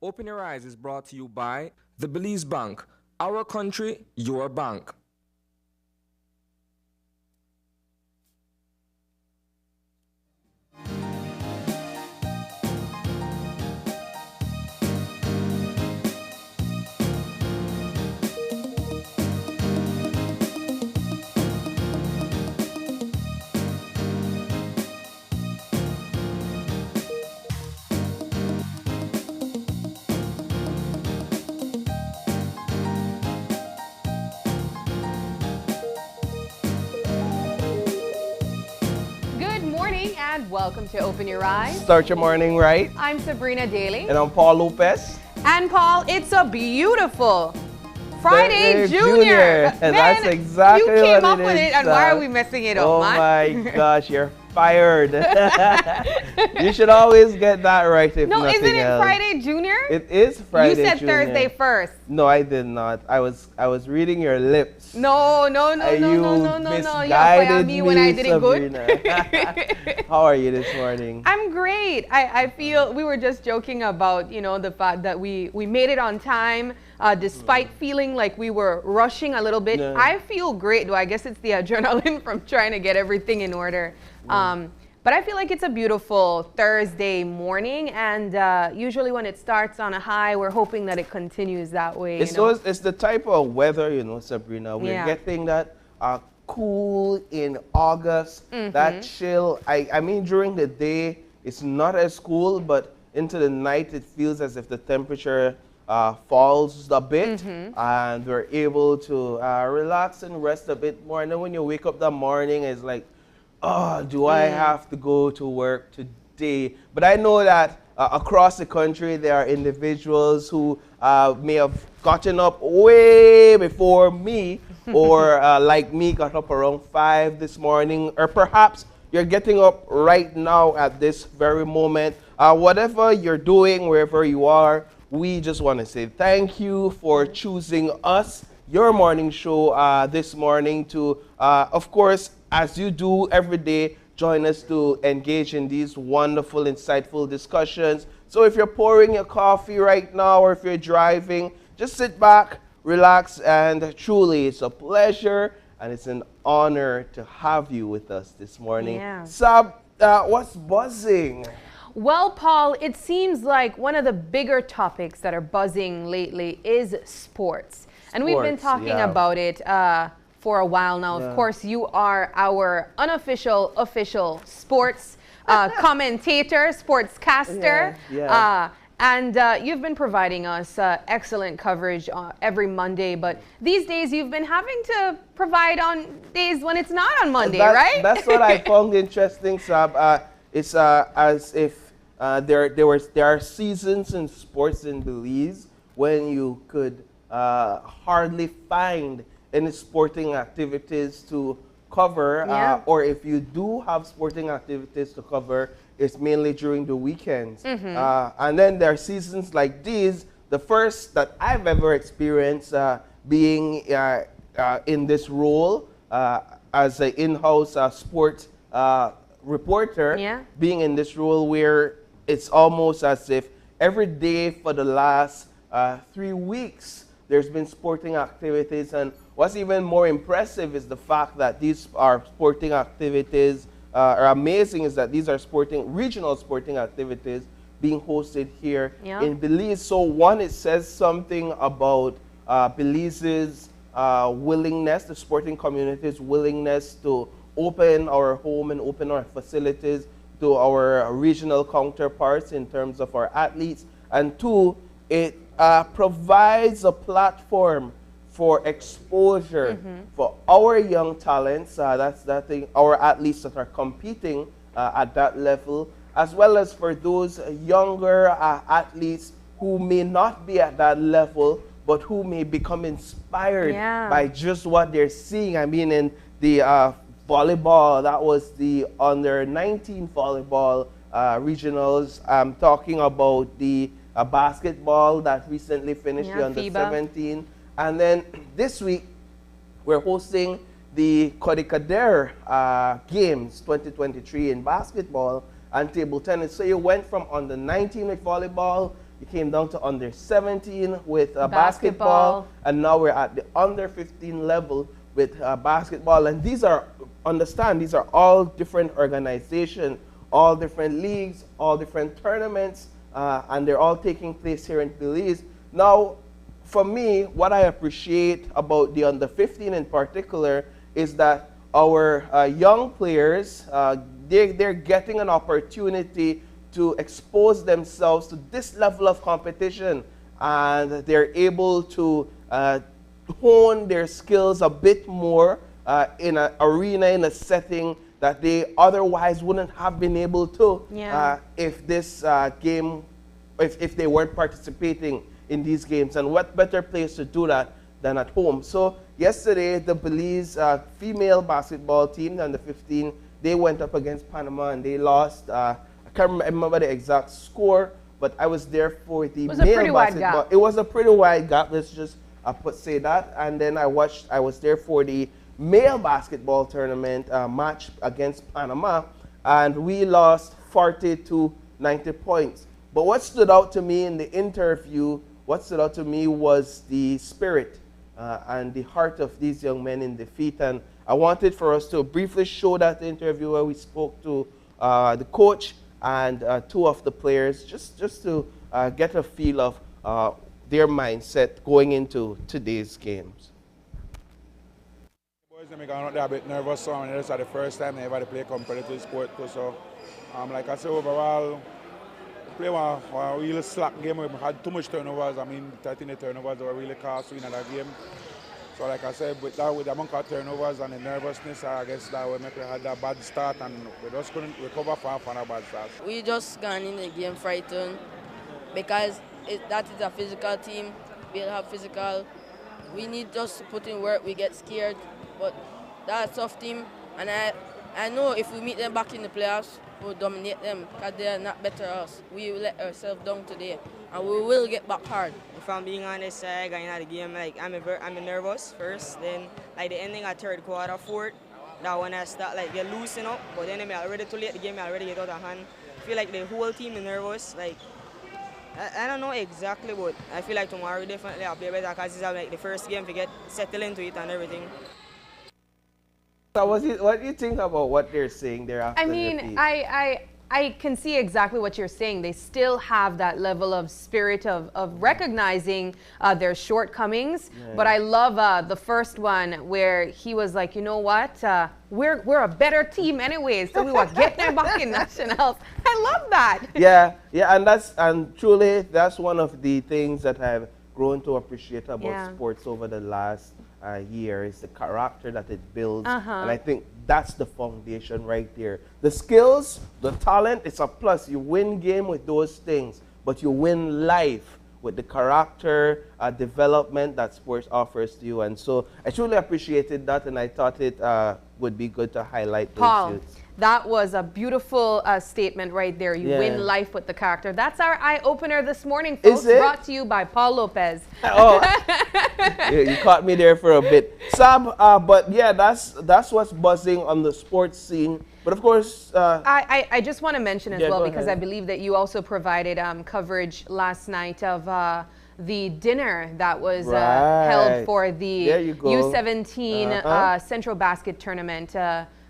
Open Your Eyes is brought to you by the Belize Bank. Our country, your bank. And welcome to Open Your Eyes. Start your morning right. I'm Sabrina Daly. And I'm Paul Lopez. And Paul, it's a beautiful Friday Junior. Man, that's exactly what it is. You came up with it, and why are we messing it up, man? Oh my gosh, you're fired. You should always get that right if no, nothing isn't it else. Friday Junior? It is Friday Junior. You said Thursday first. No, I did not. I was reading your lips. No. You misguided me when I did it good. How are you this morning? I'm great. I feel we were just joking about, the fact that we made it on time despite feeling like we were rushing a little bit. Yeah. I feel great, though. I guess it's the adrenaline from trying to get everything in order. But I feel like it's a beautiful Thursday morning, and usually when it starts on a high, we're hoping that it continues that way. It's the type of weather, Sabrina. We're getting that cool in August, that chill. I mean, during the day, it's not as cool, but into the night, it feels as if the temperature falls a bit, and we're able to relax and rest a bit more. And then when you wake up that morning, it's like, oh, do I have to go to work today? But I know that across the country, there are individuals who may have gotten up way before me, or like me, got up around 5 this morning, or perhaps you're getting up right now at this very moment. Whatever you're doing, wherever you are, we just want to say thank you for choosing us, your morning show this morning to, of course, as you do every day, join us to engage in these wonderful, insightful discussions. So if you're pouring your coffee right now, or if you're driving, just sit back, relax, and truly it's a pleasure and it's an honor to have you with us this morning. Yeah. Sab, what's buzzing? Well, Paul, it seems like one of the bigger topics that are buzzing lately is sports. And we've been talking about it for a while now. Of course, you are our unofficial, official sports commentator, sportscaster. And you've been providing us excellent coverage every Monday. But these days, you've been having to provide on days when it's not on Monday, right? That's what I found interesting, Sab. It's as if there are seasons in sports in Belize when you could hardly find any sporting activities to cover, or if you do have sporting activities to cover, it's mainly during the weekends. And then there are seasons like these, the first that I've ever experienced being in this role as an in-house sports reporter, being in this role where it's almost as if every day for the last 3 weeks, there's been sporting activities. And what's even more impressive is the fact that these are sporting activities, are amazing is that these are regional sporting activities being hosted here in Belize. So one, it says something about Belize's willingness, the sporting community's willingness to open our home and open our facilities to our regional counterparts in terms of our athletes. And two, it provides a platform for exposure for our young talents, that's that thing, our athletes that are competing at that level, as well as for those younger athletes who may not be at that level, but who may become inspired by just what they're seeing. I mean, in the volleyball, that was the under 19 volleyball regionals. I'm talking about the basketball that recently finished, the under 17. And then this week, we're hosting the Kodikader Games 2023 in basketball and table tennis. So you went from under 19 with volleyball, it came down to under 17 with basketball, and now we're at the under 15 level with basketball. And these are, understand, these are all different organizations, all different leagues, all different tournaments, and they're all taking place here in Belize. Now, for me, what I appreciate about the under 15 in particular is that our young players, they're getting an opportunity to expose themselves to this level of competition, and they're able to hone their skills a bit more in an arena, in a setting that they otherwise wouldn't have been able to if this game, if they weren't participating in these games. And what better place to do that than at home? So yesterday, the Belize female basketball team, under 15, they went up against Panama and they lost. I can't remember the exact score, but I was there for the male basketball. It was a pretty wide gap. Let's just say that. And then I was there for the male basketball tournament match against Panama, and we lost 40 to 90 points. But what stood out to me in the interview, what stood out to me was the spirit and the heart of these young men in defeat. And I wanted for us to briefly show that interview where we spoke to the coach and two of the players, just to get a feel of their mindset going into today's games. Boys, I'm a bit nervous, so it's the first time I ever play competitive sport. So, like I said, overall, play one really slack game. We had too much turnovers. I mean, 13 turnovers were really cost in that game. So, like I said, with the amount of turnovers and the nervousness, I guess that we had a bad start, and we just couldn't recover from a bad start. We just gone in the game frightened because that is a physical team. We'll have physical. We need just to put in work. We get scared, but that's a tough team, and I know if we meet them back in the playoffs, we'll dominate them because they are not better than us. We will let ourselves down today, and we will get back hard. If I'm being honest, going out of the game, like I'm nervous first. Then like the ending of third quarter, fourth, that when I start like get loosen up, but then I'm already too late. The game I already get out of hand. I feel like the whole team is nervous. Like I don't know exactly, but I feel like tomorrow definitely I'll play better because it's like the first game to get settled into it and everything. So what do you think about what they're saying there after? I mean, I can see exactly what you're saying. They still have that level of spirit of recognizing their shortcomings. Yeah. But I love the first one where he was like, you know what? We're a better team anyway, so we were getting back in nationals. I love that. Yeah, and truly that's one of the things that I've grown to appreciate about sports over the last year is the character that it builds. And I think that's the foundation right there. The skills, the talent, it's a plus. You win game with those things, but you win life with the character development that sports offers to you. And so I truly appreciated that, and I thought it would be good to highlight those youths. That was a beautiful statement right there. You win life with the character. That's our eye-opener this morning, folks. Brought to you by Paul Lopez. Oh, you caught me there for a bit. Sab, but yeah, that's what's buzzing on the sports scene. But of course... I just want to mention as well, because I believe that you also provided coverage last night of the dinner that was held for the U17 Central Basket Tournament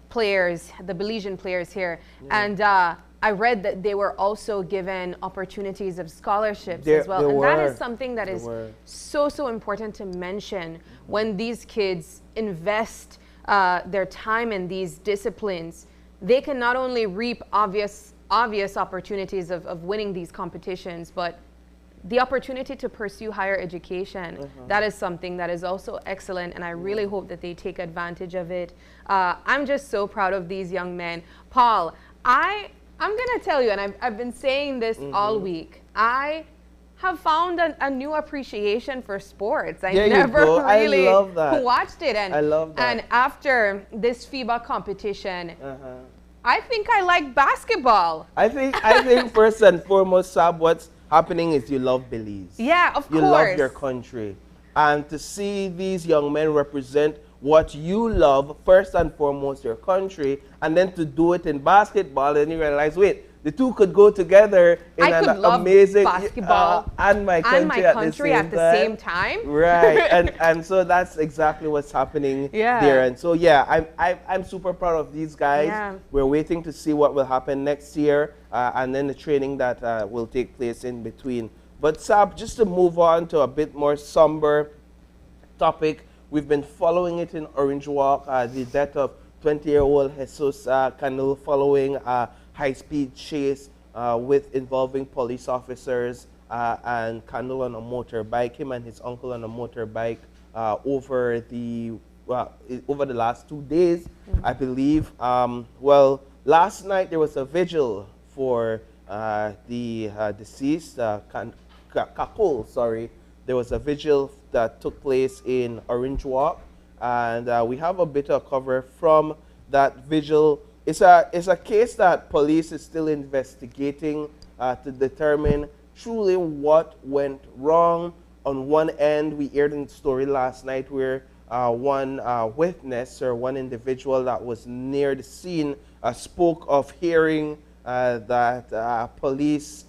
players, the Belizean players here. And I read that they were also given opportunities of scholarships as well. And that is something that is so important to mention when these kids invest their time in these disciplines. They can not only reap obvious opportunities of winning these competitions, but the opportunity to pursue higher education, that is something that is also excellent, and I really hope that they take advantage of it. I'm just so proud of these young men. Paul, I'm going to tell you, and I've been saying this all week, I have found a new appreciation for sports. I never really watched it. And, I love that. And after this FIBA competition, I think I like basketball. I think first and foremost, Sab, what's happening is you love Belize. Yeah, of course. You love your country. And to see these young men represent what you love, first and foremost, your country, and then to do it in basketball, and you realize, wait, the two could go together in I an could love amazing basketball and my country, at the same time. Right, and so that's exactly what's happening there. And so yeah, I'm super proud of these guys. Yeah. We're waiting to see what will happen next year, and then the training that will take place in between. But Sab, just to move on to a bit more somber topic, we've been following it in Orange Walk, the death of 20-year-old Jesus Cano following a high-speed chase involving police officers and Cano on a motorbike, him and his uncle on a motorbike over the last 2 days, I believe. Well, last night there was a vigil for the deceased, Kakul, sorry. There was a vigil that took place in Orange Walk, and we have a bit of cover from that vigil. It's a case that police is still investigating to determine truly what went wrong. On one end, we aired in the story last night where one witness or one individual that was near the scene spoke of hearing that police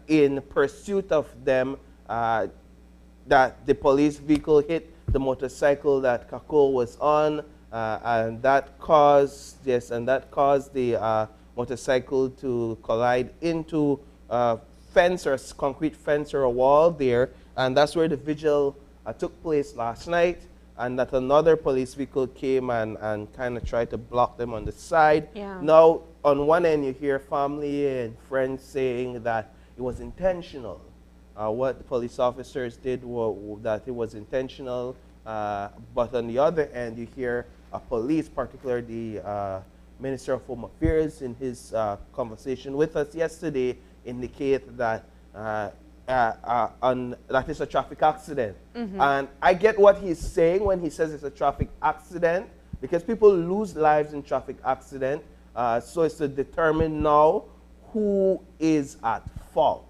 in pursuit of them, that the police vehicle hit the motorcycle that Kakul was on, and that caused the motorcycle to collide into a fence or a concrete fence or a wall there, and that's where the vigil took place last night, and that another police vehicle came and kind of tried to block them on the side. Yeah. Now, on one end, you hear family and friends saying that it was intentional. What the police officers did that it was intentional, but on the other end, you hear police, particularly the Minister of Home Affairs, in his conversation with us yesterday, indicate that that is a traffic accident. And I get what he's saying when he says it's a traffic accident, because people lose lives in traffic accident. So it's to determine now who is at fault.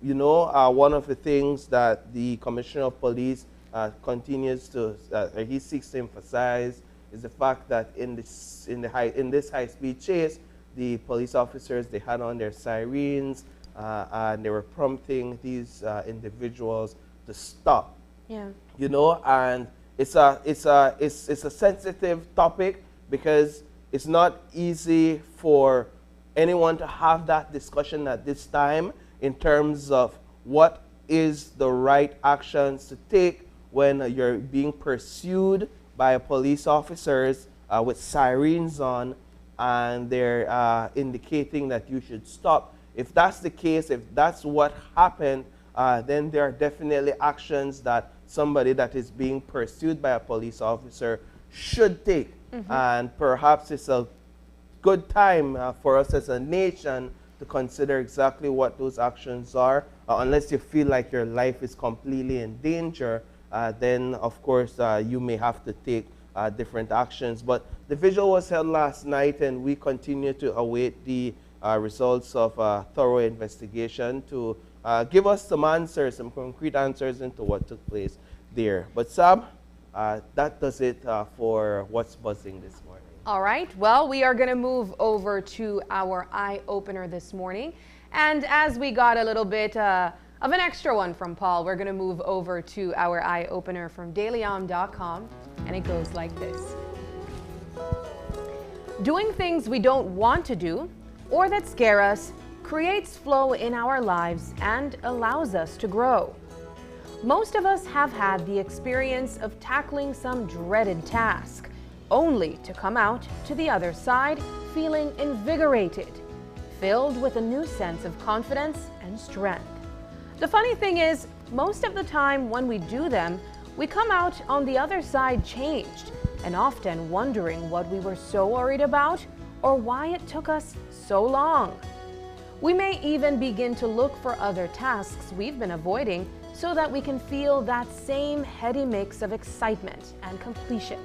You know, one of the things that the Commissioner of Police continues to, he seeks to emphasize is the fact that in this high-speed chase, the police officers, they had on their sirens, and they were prompting these individuals to stop. Yeah. You know, and it's a sensitive topic because it's not easy for anyone to have that discussion at this time in terms of what is the right actions to take when you're being pursued by police officers with sirens on, and they're indicating that you should stop. If that's the case, if that's what happened, then there are definitely actions that somebody that is being pursued by a police officer should take. And perhaps it's a good time for us as a nation to consider exactly what those actions are. Unless you feel like your life is completely in danger, then of course you may have to take different actions. But the vigil was held last night, and we continue to await the results of a thorough investigation to give us some answers, some concrete answers into what took place there. But Sam, that does it for What's Buzzing this morning. All right, well, we are going to move over to our eye opener this morning. And as we got a little bit of an extra one from Paul, we're going to move over to our eye opener from dailyom.com, and it goes like this. Doing things we don't want to do or that scare us creates flow in our lives and allows us to grow. Most of us have had the experience of tackling some dreaded task, only to come out to the other side feeling invigorated, filled with a new sense of confidence and strength. The funny thing is, most of the time when we do them, we come out on the other side changed, and often wondering what we were so worried about or why it took us so long. We may even begin to look for other tasks we've been avoiding so that we can feel that same heady mix of excitement and completion.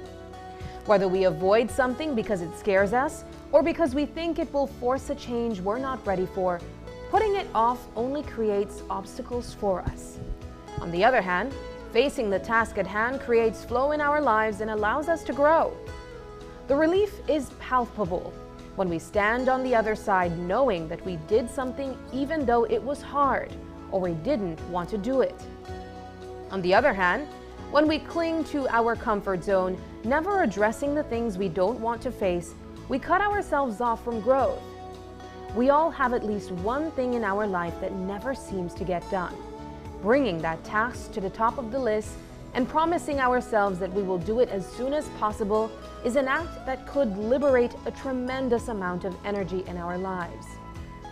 Whether we avoid something because it scares us or because we think it will force a change we're not ready for, putting it off only creates obstacles for us. On the other hand, facing the task at hand creates flow in our lives and allows us to grow. The relief is palpable. When we stand on the other side knowing that we did something even though it was hard or we didn't want to do it. On the other hand, when we cling to our comfort zone, never addressing the things we don't want to face, we cut ourselves off from growth. We all have at least one thing in our life that never seems to get done. Bringing that task to the top of the list and promising ourselves that we will do it as soon as possible is an act that could liberate a tremendous amount of energy in our lives.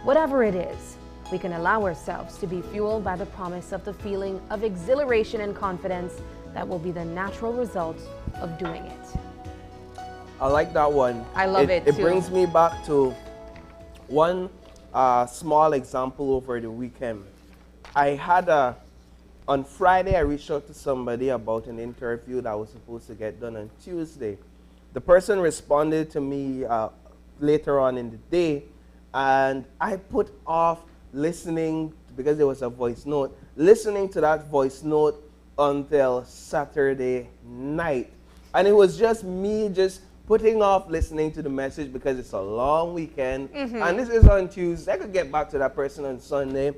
Whatever it is, we can allow ourselves to be fueled by the promise of the feeling of exhilaration and confidence that will be the natural result of doing it. I like that one. I love it It too. brings me back to one small example over the weekend. I had on Friday, I reached out to somebody about an interview that was supposed to get done on Tuesday. The person responded to me later on in the day, and I put off listening, because there was a voice note, listening to that voice note until Saturday night. And it was just me just putting off listening to the message because it's a long weekend. And this is on Tuesday. I could get back to that person on Sunday.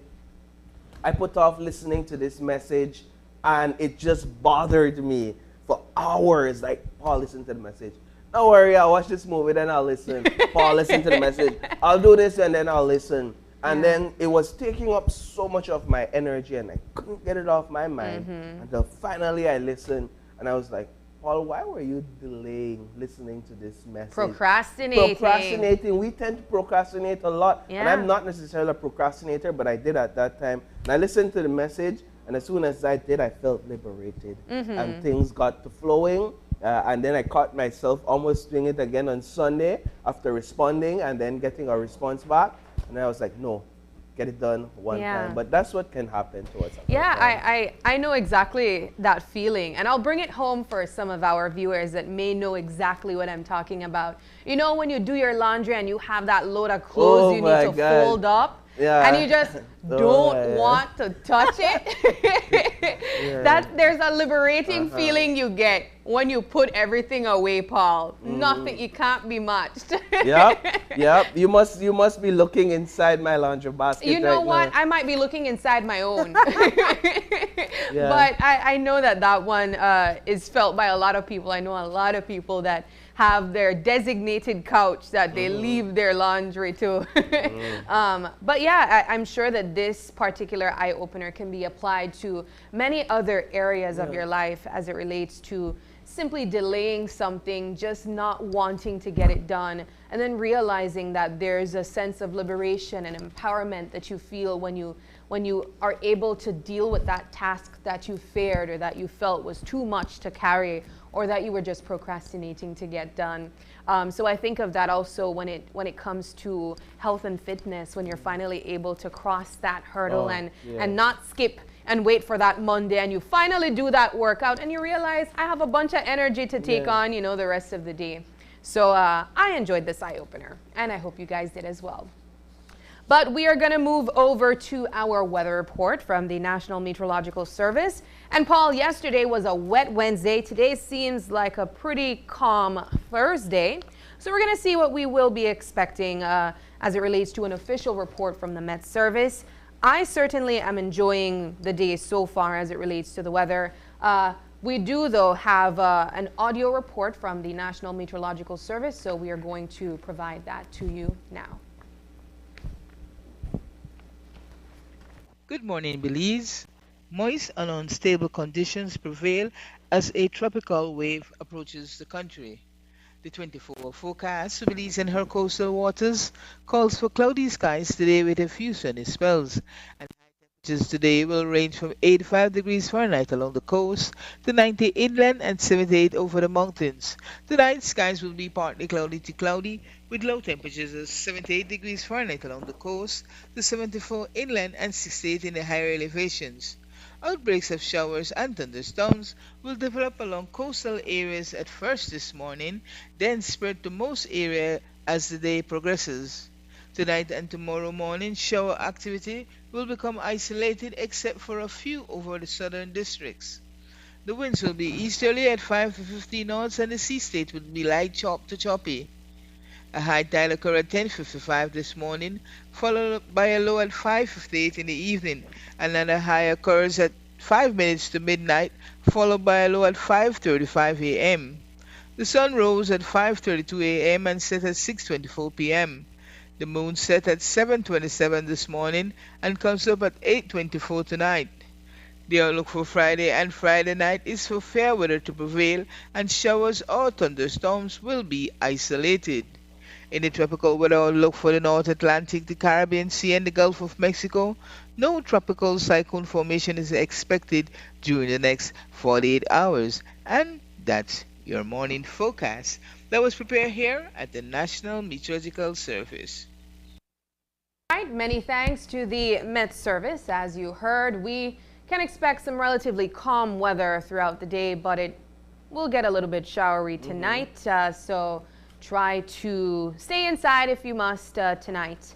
I put off listening to this message, and it just bothered me for hours. Like, Paul, listen to the message. Don't worry, I'll watch this movie, then I'll listen. Paul, listen to the message. I'll do this, and then I'll listen. And then it was taking up so much of my energy, and I couldn't get it off my mind until finally I listened, and I was like, Paul, why were you delaying listening to this message? Procrastinating. We tend to procrastinate a lot. Yeah. And I'm not necessarily a procrastinator, but I did at that time. And I listened to the message, and as soon as I did, I felt liberated. And things got to flowing. And then I caught myself almost doing it again on Sunday after responding and then getting a response back. And I was like, no, get it done one time. But that's what can happen to us. I know exactly that feeling, and I'll bring it home for some of our viewers that may know exactly what I'm talking about. You know, when you do your laundry and you have that load of clothes you need to fold up, and you just don't want to touch it. There's a liberating feeling you get when you put everything away, Paul. Nothing, you can't be matched. Yep. You must be looking inside my laundry basket. You know right what? now. I might be looking inside my own. But I know that one is felt by a lot of people. I know a lot of people that have their designated couch that they leave their laundry to. But yeah, I'm sure that this particular eye-opener can be applied to many other areas of your life as it relates to simply delaying something, just not wanting to get it done, and then realizing that there's a sense of liberation and empowerment that you feel when you are able to deal with that task that you feared or that you felt was too much to carry, or that you were just procrastinating to get done. So I think of that also when it comes to health and fitness, when you're finally able to cross that hurdle and not skip and wait for that Monday, and you finally do that workout and you realize, I have a bunch of energy to take on, the rest of the day. So I enjoyed this eye-opener, and I hope you guys did as well. But we are going to move over to our weather report from the National Meteorological Service. And Paul, yesterday was a wet Wednesday. Today seems like a pretty calm Thursday. So we're going to see what we will be expecting as it relates to an official report from the Met Service. I certainly am enjoying the day so far as it relates to the weather. We do, though, have an audio report from the National Meteorological Service, so we are going to provide that to you now. Good morning, Belize. Moist and unstable conditions prevail as a tropical wave approaches the country. The 24-hour forecast for Belize and her coastal waters calls for cloudy skies today with a few sunny spells, and high temperatures today will range from 85 degrees Fahrenheit along the coast to 90 inland and 78 over the mountains. Tonight, skies will be partly cloudy to cloudy, with low temperatures of 78 degrees Fahrenheit along the coast to 74 inland and 68 in the higher elevations. Outbreaks of showers and thunderstorms will develop along coastal areas at first this morning, then spread to most areas as the day progresses. Tonight and tomorrow morning, shower activity will become isolated except for a few over the southern districts. The winds will be easterly at 5 to 15 knots, and the sea state will be light chop to choppy. A high tide occurred at 10:55 this morning, followed by a low at 5:58 in the evening. Another high occurs at 5 minutes to midnight, followed by a low at 5:35 a.m. The sun rose at 5:32 a.m. and set at 6:24 p.m. The moon set at 7:27 this morning and comes up at 8:24 tonight. The outlook for Friday and Friday night is for fair weather to prevail, and showers or thunderstorms will be isolated. In the tropical weather outlook for the North Atlantic, the Caribbean Sea, and the Gulf of Mexico, no tropical cyclone formation is expected during the next 48 hours. And that's your morning forecast that was prepared here at the National Meteorological Service. Right, many thanks to the Met Service. As you heard, we can expect some relatively calm weather throughout the day, but it will get a little bit showery tonight. So try to stay inside if you must tonight.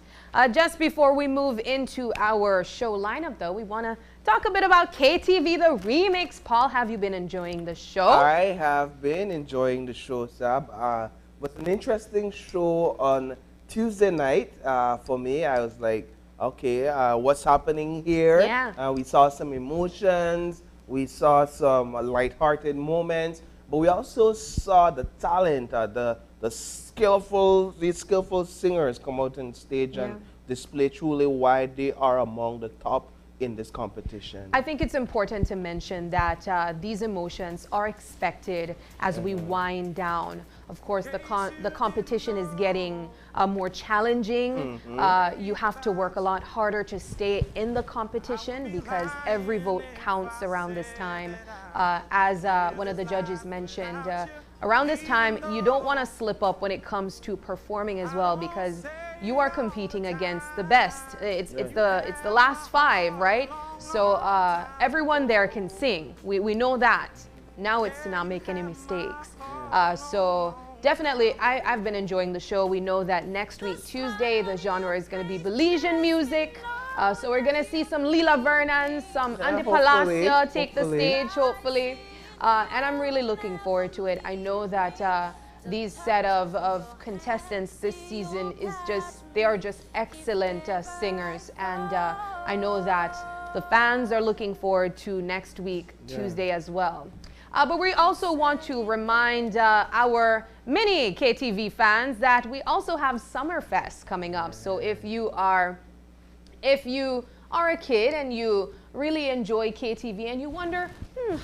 Just before we move into our show lineup, though, we want to talk a bit about KTV The Remix. Paul, have you been enjoying the show? I have been enjoying the show, Sab. It was an interesting show on Tuesday night for me. I was like, okay, what's happening here? Yeah. We saw some emotions. We saw some lighthearted moments. But we also saw the talent, these skillful singers come out on stage and display truly why they are among the top in this competition. I think it's important to mention that these emotions are expected as we wind down. Of course, the competition is getting more challenging. You have to work a lot harder to stay in the competition because every vote counts around this time. As one of the judges mentioned, around this time, you don't want to slip up when it comes to performing as well, because you are competing against the best. It's the last five, right? So everyone there can sing. We know that. Now it's to not make any mistakes. So definitely, I've been enjoying the show. We know that next week, Tuesday, the genre is going to be Belizean music. So we're going to see some Lila Vernon, some Andy Palacio take the stage, hopefully. And I'm really looking forward to it. I know that these set of contestants this season they are just excellent singers, and I know that the fans are looking forward to next week, Tuesday as well. But we also want to remind our mini KTV fans that we also have Summerfest coming up. So if you are a kid and you really enjoy KTV and you wonder,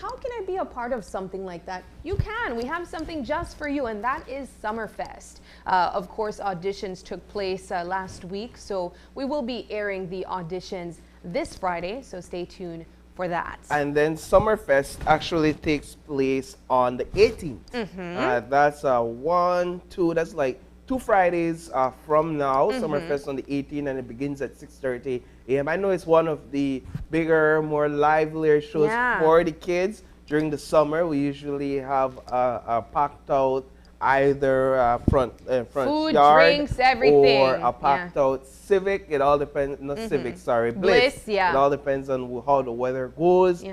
how can I be a part of something like that? You can. We have something just for you, and that is Summerfest. Of course, auditions took place last week, so we will be airing the auditions this Friday, so stay tuned for that. And then Summerfest actually takes place on the 18th. That's that's like 2 Fridays from now. Summerfest on the 18th, and it begins at 6:30 a.m. I know it's one of the bigger, more livelier shows for the kids. During the summer, we usually have a packed out either front food, yard, drinks, everything, or a packed out Civic. It all depends. Not Civic, sorry, Bliss. Yeah. It all depends on how the weather goes.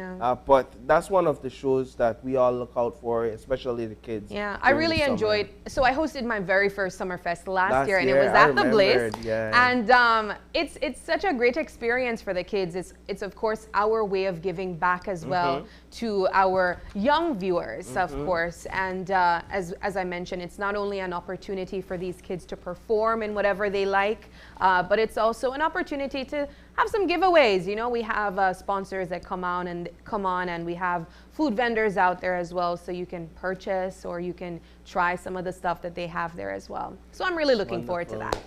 But that's one of the shows that we all look out for, especially the kids. Yeah, I really enjoyed. So I hosted my very first Summerfest last year, and it was at the Bliss. And it's such a great experience for the kids. It's of course our way of giving back as well to our young viewers, of course. And as I mentioned, it's not only an opportunity for these kids to perform in whatever they like, but it's also an opportunity to have some giveaways. You know, we have sponsors that come on, and we have food vendors out there as well, so you can purchase or you can try some of the stuff that they have there as well. So I'm really looking forward to that.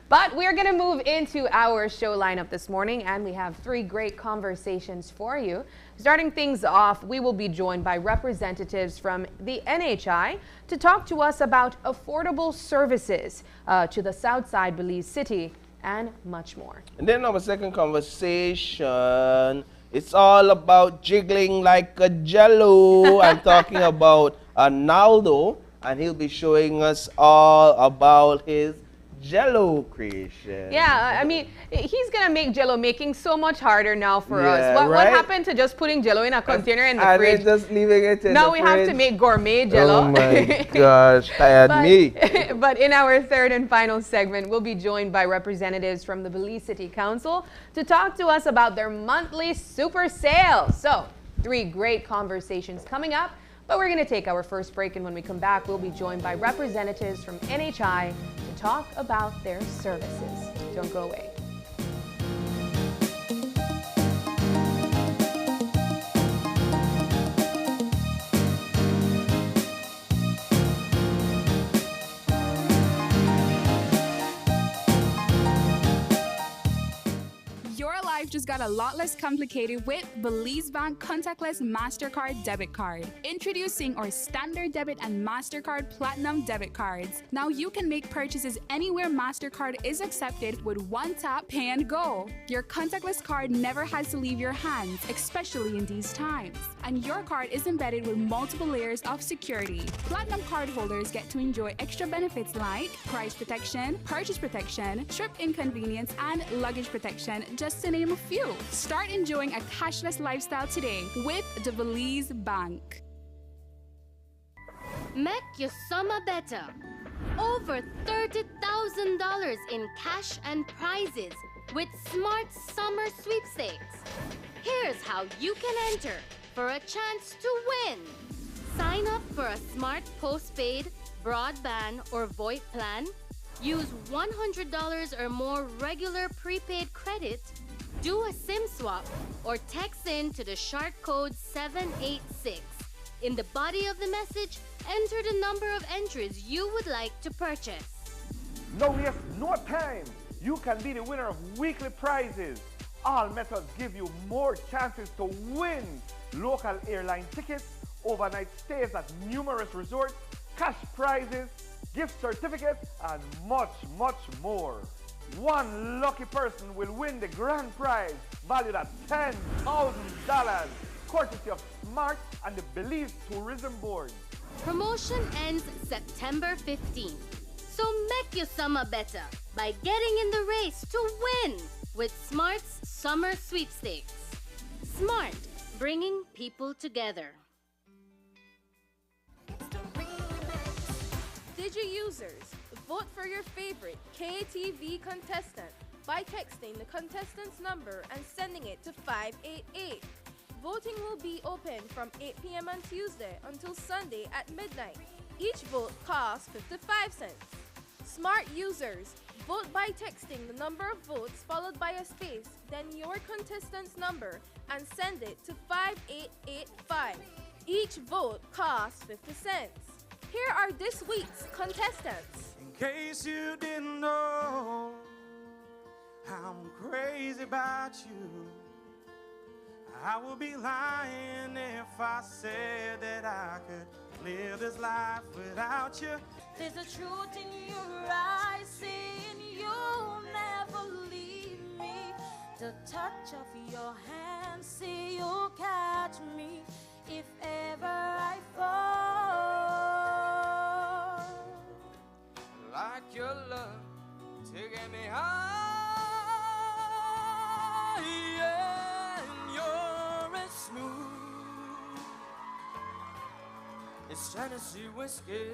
But we're going to move into our show lineup this morning, and we have 3 great conversations for you. Starting things off, we will be joined by representatives from the NHI to talk to us about affordable services to the Southside Belize City and much more. And then our second conversation, it's all about jiggling like a jello. I'm talking about Naldo, and he'll be showing us all about his Jello creation. Yeah, I mean, he's gonna make Jello making so much harder now for us. What happened to just putting Jello in a container in the fridge? And just leaving it in now the we fridge. have to make gourmet Jello. Oh my gosh, tired me. But in our third and final segment, we'll be joined by representatives from the Belize City Council to talk to us about their monthly super sale. So, 3 great conversations coming up. But we're going to take our first break, and when we come back, we'll be joined by representatives from NHI to talk about their services. Don't go away. Life just got a lot less complicated with Belize Bank Contactless MasterCard Debit Card. Introducing our Standard Debit and MasterCard Platinum Debit Cards. Now you can make purchases anywhere MasterCard is accepted with one tap, pay and go. Your contactless card never has to leave your hands, especially in these times. And your card is embedded with multiple layers of security. Platinum card holders get to enjoy extra benefits like price protection, purchase protection, trip inconvenience, and luggage protection, just to name a few. Start enjoying a cashless lifestyle today with the Belize Bank. Make your summer better. Over $30,000 in cash and prizes with Smart Summer Sweepstakes. Here's how you can enter for a chance to win. Sign up for a smart postpaid, broadband, or VoIP plan. Use $100 or more regular prepaid credit. Do a SIM swap or text in to the shark code 786. In the body of the message, enter the number of entries you would like to purchase. No waste no time. You can be the winner of weekly prizes. All methods give you more chances to win. Local airline tickets, overnight stays at numerous resorts, cash prizes, gift certificates, and much, much more. One lucky person will win the grand prize valued at $10,000, courtesy of Smart and the Belize Tourism Board. Promotion ends September 15th. So make your summer better by getting in the race to win with Smart's Summer Sweepstakes. Smart, bringing people together. Digi users, vote for your favorite KTV contestant by texting the contestant's number and sending it to 588. Voting will be open from 8 p.m. on Tuesday until Sunday at midnight. Each vote costs 55 cents. Smart users, vote by texting the number of votes followed by a space, then your contestant's number, and send it to 5885. Each vote costs 50 cents. Here are this week's contestants. In case you didn't know, I'm crazy about you. I would be lying if I said that I could live this life without you. There's a truth in your eyes saying you'll never leave me. The touch of your hand say you'll catch me if ever I fall. Like your love to get me high, and you're as smooth as Tennessee whiskey.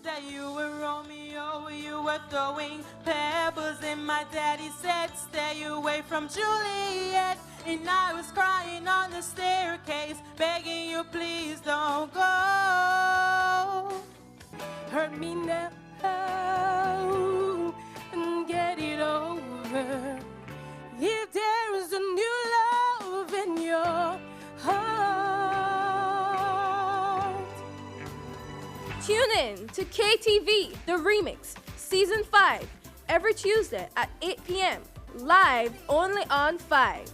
That you were Romeo, you were throwing pebbles, and my daddy said stay away from Juliet. And I was crying on the staircase, begging you please don't go. Hurt me now and get it over. If there is a new love in your heart. Tune in to KTV The Remix Season 5 every Tuesday at 8 p.m. live only on 5.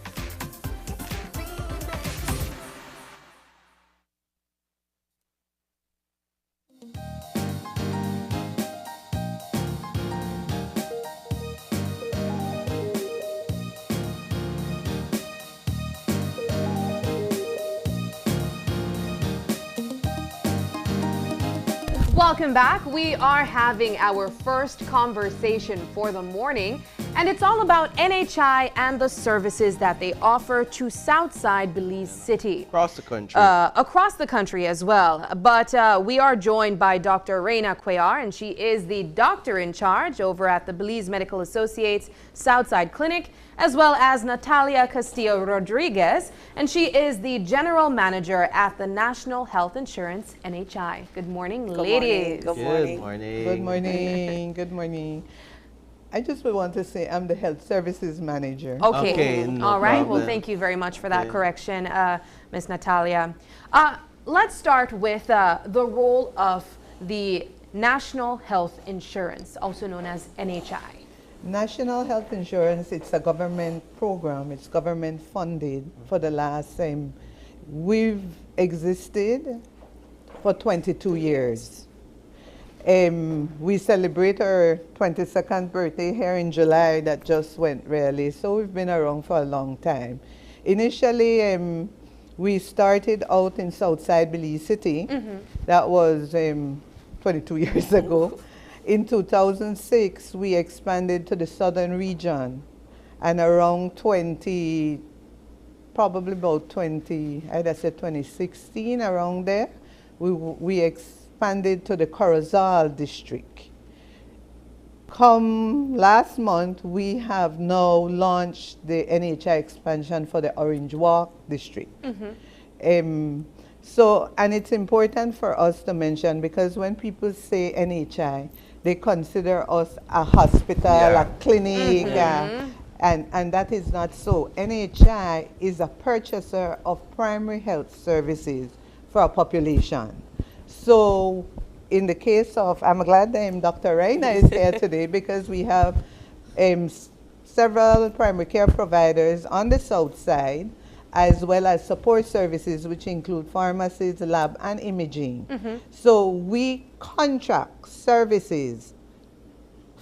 Welcome back. We are having our first conversation for the morning, and it's all about NHI and the services that they offer to Southside Belize City. Across the country. Across the country as well. But we are joined by Dr. Reina Cuellar, and she is the doctor in charge over at the Belize Medical Associates Southside Clinic, as well as Natalia Castillo Rodriguez, and she is the general manager at the National Health Insurance, NHI. Good morning, ladies. Good morning. Good morning. Good morning. Good morning. I just want to say I'm the health services manager. Okay. No all right. problem. Well, thank you very much for that correction, Ms. Natalia. Let's start with the role of the National Health Insurance, also known as NHI. National Health Insurance, it's a government program. It's government funded for the last, we've existed for 22 years. We celebrate our 22nd birthday here in July that just went really, so we've been around for a long time. Initially, we started out in Southside Belize City. That was 22 years ago. In 2006, we expanded to the southern region, and around probably about 2016, around there, we expanded to the Corozal district. Come last month, we have now launched the NHI expansion for the Orange Walk district. And it's important for us to mention, because when people say NHI, they consider us a hospital, a clinic, and that is not so. NHI is a purchaser of primary health services for our population. So in the case of, I'm glad that Dr. Reina is here today, because we have several primary care providers on the south side, as well as support services, which include pharmacies, lab, and imaging. So we contract services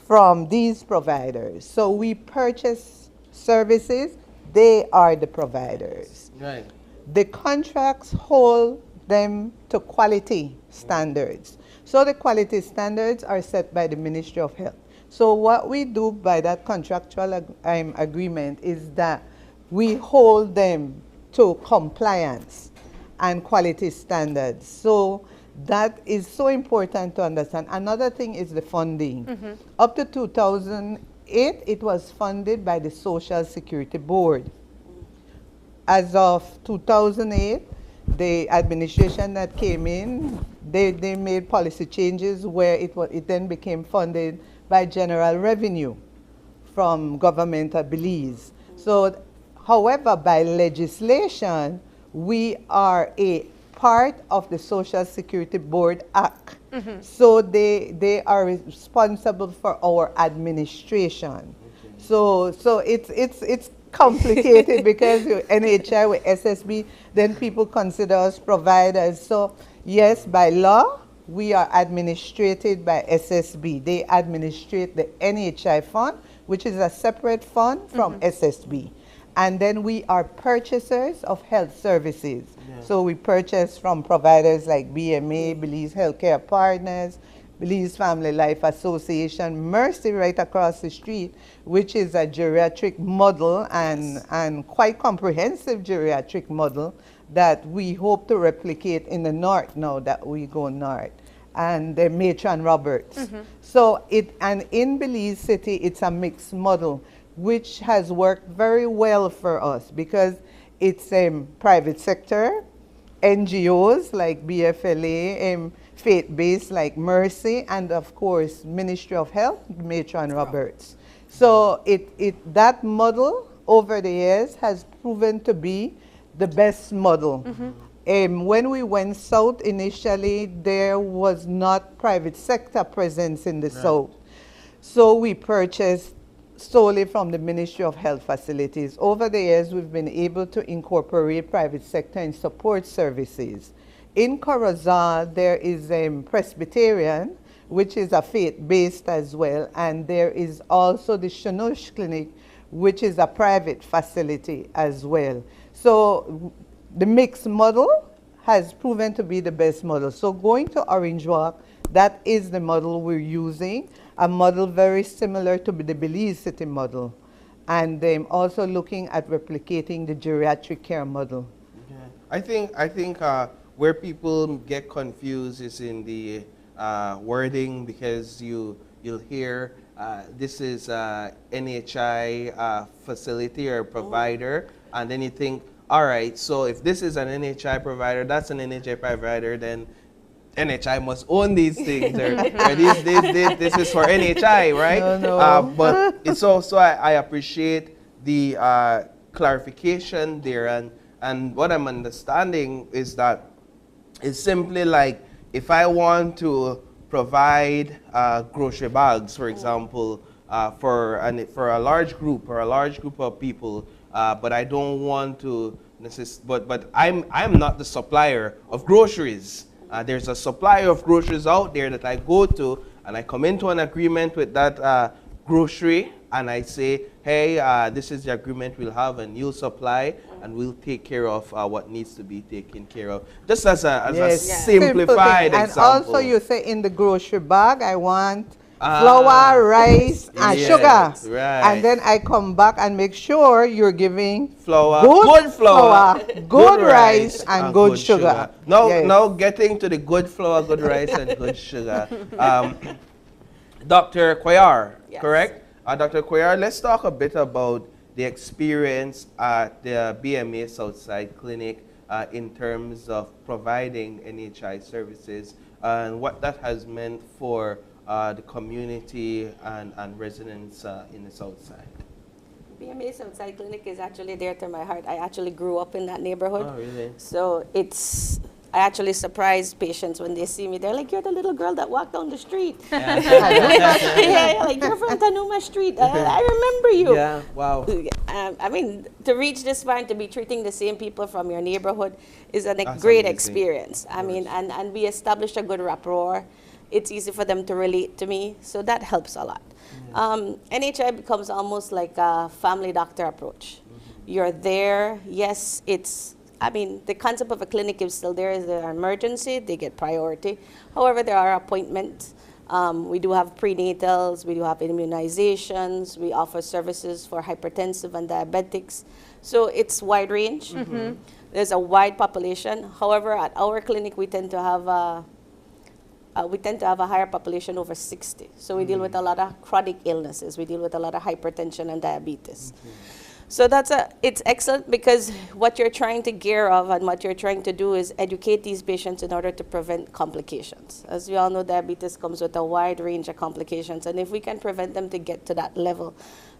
from these providers. So we purchase services, they are the providers. Right. The contracts hold them to quality standards. So the quality standards are set by the Ministry of Health. So what we do by that contractual agreement is that we hold them to compliance and quality standards. So that is so important to understand. Another thing is the funding. Up to 2008, it was funded by the Social Security Board. As of 2008, the administration that came in, they made policy changes where it then became funded by general revenue from government of Belize. So, however, by legislation, we are a part of the Social Security Board Act. So they are responsible for our administration. So it's complicated because NHI with SSB, then people consider us providers. So yes, by law, we are administrated by SSB. They administrate the NHI fund, which is a separate fund from SSB. And then we are purchasers of health services. So we purchase from providers like BMA, Belize Healthcare Partners, Belize Family Life Association, Mercy right across the street, which is a geriatric model and quite comprehensive geriatric model that we hope to replicate in the north now that we go north, and the Matron Roberts. So in Belize City, it's a mixed model, which has worked very well for us because it's private sector, NGOs like BFLA, faith-based like Mercy, and of course Ministry of Health, Matron Roberts. So that model over the years has proven to be the best model. When we went south initially, there was not private sector presence in the south. So we purchased solely from the Ministry of Health facilities. Over the years, we've been able to incorporate private sector and support services. In Corozal, there is Presbyterian, which is a faith-based as well, and there is also the Shanush Clinic, which is a private facility as well. So the mixed model has proven to be the best model. So going to Orange Walk, that is the model we're using, a model very similar to the Belize City model. And also looking at replicating the geriatric care model. I think where people get confused is in the wording, because you'll hear this is NHI facility or provider, and then you think, all right, so if this is an NHI provider, that's an NHI provider, then NHI must own these things, or this is for NHI, right? No. But it's also, I appreciate the clarification there, and what I'm understanding is that it's simply like, if I want to provide grocery bags, for example, for a large group of people, but I don't want to but I'm not the supplier of groceries. There's a supplier of groceries out there that I go to, and I come into an agreement with that grocery, and I say, hey, this is the agreement, we'll have a new supply, and we'll take care of what needs to be taken care of. Just as a simplified example. And also you say in the grocery bag, I want flour, rice, and sugar. Right. And then I come back and make sure you're giving flour, good flour, good rice, and good sugar. Now getting to the good flour, good rice, and good sugar. Dr. Cuellar, correct? Dr. Cuellar, let's talk a bit about the experience at the BMA Southside Clinic in terms of providing NHI services and what that has meant for the community and residents in the Southside. BMA Southside Clinic is actually dear to my heart. I actually grew up in that neighborhood. Oh, really? So I actually surprise patients when they see me. They're like, you're the little girl that walked down the street. Yeah, like, you're from Tanuma Street. I remember you. Yeah, wow. I mean, to reach this far and to be treating the same people from your neighborhood is a great amazing experience. I mean, and we established a good rapport. It's easy for them to relate to me, so that helps a lot. NHI becomes almost like a family doctor approach. You're there, yes, the concept of a clinic is still there. Is there an emergency, they get priority. However, there are appointments. We do have prenatals, we do have immunizations, we offer services for hypertensive and diabetics. So it's wide range. There's a wide population. However, at our clinic, we tend to have a higher population over 60. So we deal with a lot of chronic illnesses. We deal with a lot of hypertension and diabetes. So it's excellent, because what you're trying to gear up and what you're trying to do is educate these patients in order to prevent complications. As we all know, diabetes comes with a wide range of complications, and if we can prevent them to get to that level,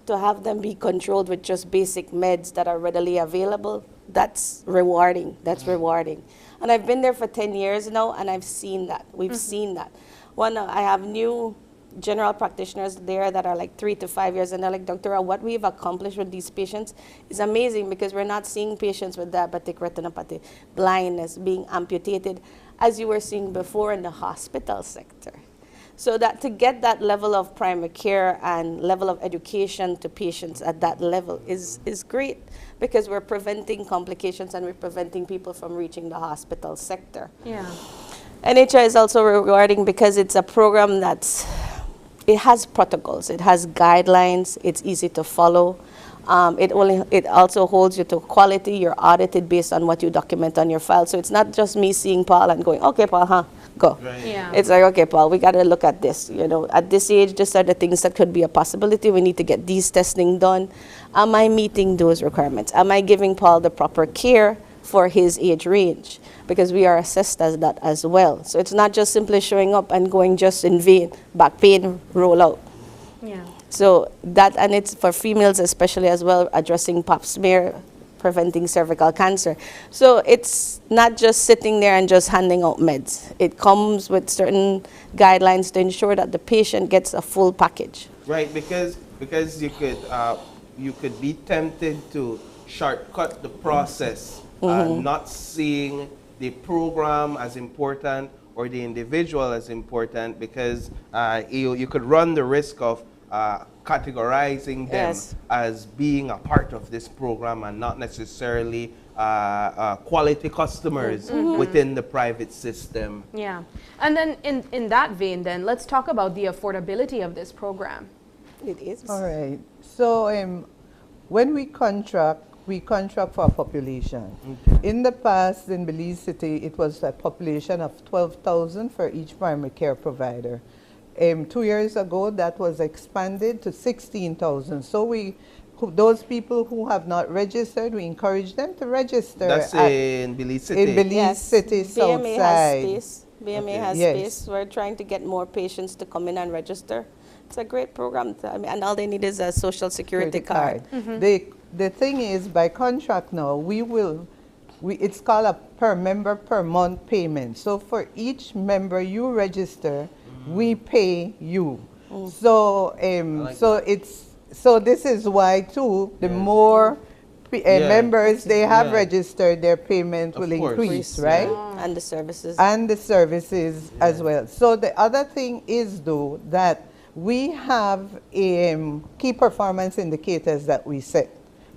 to have them be controlled with just basic meds that are readily available, that's rewarding. That's rewarding. And I've been there for 10 years now, and I've seen that. We've seen that. I have new general practitioners there that are like 3 to 5 years, and they're like, Doctor, what we've accomplished with these patients is amazing, because we're not seeing patients with diabetic retinopathy, blindness, being amputated, as you were seeing before in the hospital sector. So that to get that level of primary care and level of education to patients at that level is great, because we're preventing complications and we're preventing people from reaching the hospital sector. Yeah. NHI is also rewarding because it's a program it has protocols, it has guidelines, it's easy to follow. It also holds you to quality. You're audited based on what you document on your file. So it's not just me seeing Paul and going, okay, Paul, go. Right. Yeah. It's like, okay, Paul, we got to look at this. At this age, these are the things that could be a possibility. We need to get these testing done. Am I meeting those requirements? Am I giving Paul the proper care for his age range? Because we are assessed as that as well. So it's not just simply showing up and going just in vain, back pain, roll out. Yeah. So and it's for females especially as well, addressing pap smear, preventing cervical cancer. So it's not just sitting there and just handing out meds. It comes with certain guidelines to ensure that the patient gets a full package. Right, because you could be tempted to shortcut the process, not seeing the program as important or the individual as important, because you could run the risk of categorizing them as being a part of this program and not necessarily quality customers within the private system. Yeah. And then in that vein, then, let's talk about the affordability of this program. It is. All right. So when we contract for a population. In the past, in Belize City, it was a population of 12,000 for each primary care provider. 2 years ago, that was expanded to 16,000. So those people who have not registered, we encourage them to register. That's in Belize City? In Belize City, BMA Southside. has space. BMA has space. We're trying to get more patients to come in and register. It's a great program, and all they need is a social security card. The thing is, by contract now, it's called a per member per month payment. So for each member you register, we pay you. So so this is why too, the more members they have registered, their payment will increase, right? And the services. And the services as well. So the other thing is though that we have key performance indicators that we set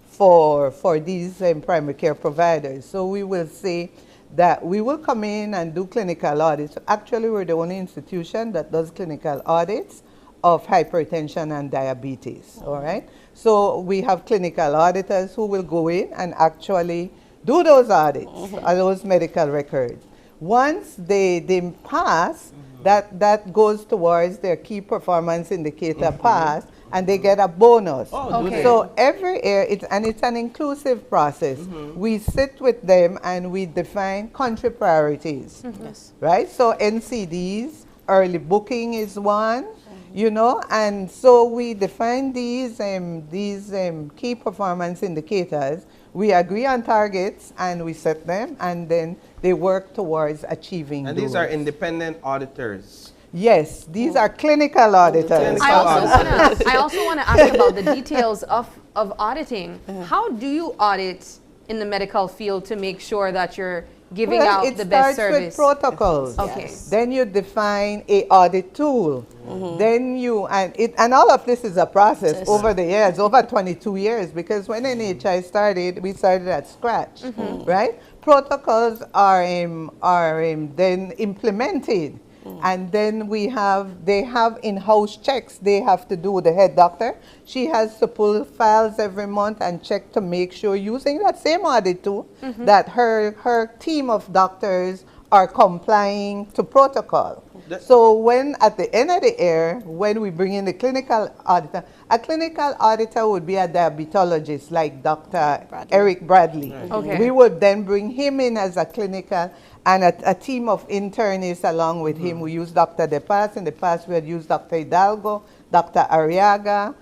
for these primary care providers. So we will say that we will come in and do clinical audits. Actually, we're the only institution that does clinical audits of hypertension and diabetes, all right? So we have clinical auditors who will go in and actually do those audits, those medical records. Once they pass, that goes towards their key performance indicator pass, and they get a bonus. So every year, it's an inclusive process. We sit with them and we define country priorities, right? So NCDs, early booking is one, you know, and so we define these key performance indicators. We agree on targets and we set them, and then they work towards achieving And those. these are independent auditors. Yes, these are clinical auditors. I also want to ask about the details of auditing. How do you audit in the medical field to make sure that you're giving out the best service? It starts with protocols. Okay. Then you define a audit tool. Then and all of this is a process over the years, over 22 years, because when NHI started, we started at scratch, right? Protocols are then implemented. And then they have in-house checks they have to do. The head doctor, she has to pull files every month and check to make sure, using that same audit tool, that her team of doctors are complying to protocol. So when at the end of the year, when we bring in the clinical auditor, a clinical auditor would be a diabetologist like Dr. Eric Bradley. We would then bring him in as a clinical, and a team of internists along with him. We use Dr. De Paz. In the past, we had used Dr. Hidalgo, Dr. Arriaga.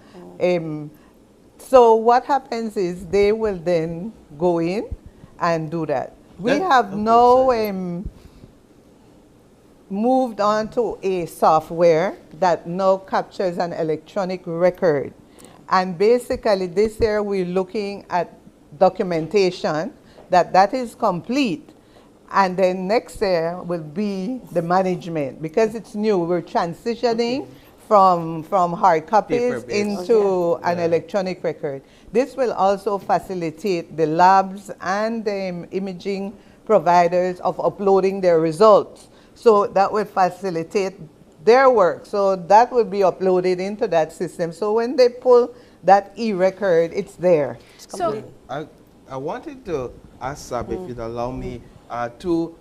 So what happens is they will then go in and do that. We have now moved on to a software that now captures an electronic record. And basically this year we're looking at documentation that is complete. And then next year will be the management, because it's new. We're transitioning from hard copies into an electronic record. This will also facilitate the labs and the imaging providers of uploading their results. So that will facilitate their work. So that will be uploaded into that system. So when they pull that e-record, it's there. So I wanted to ask Sab, if you'd allow me, to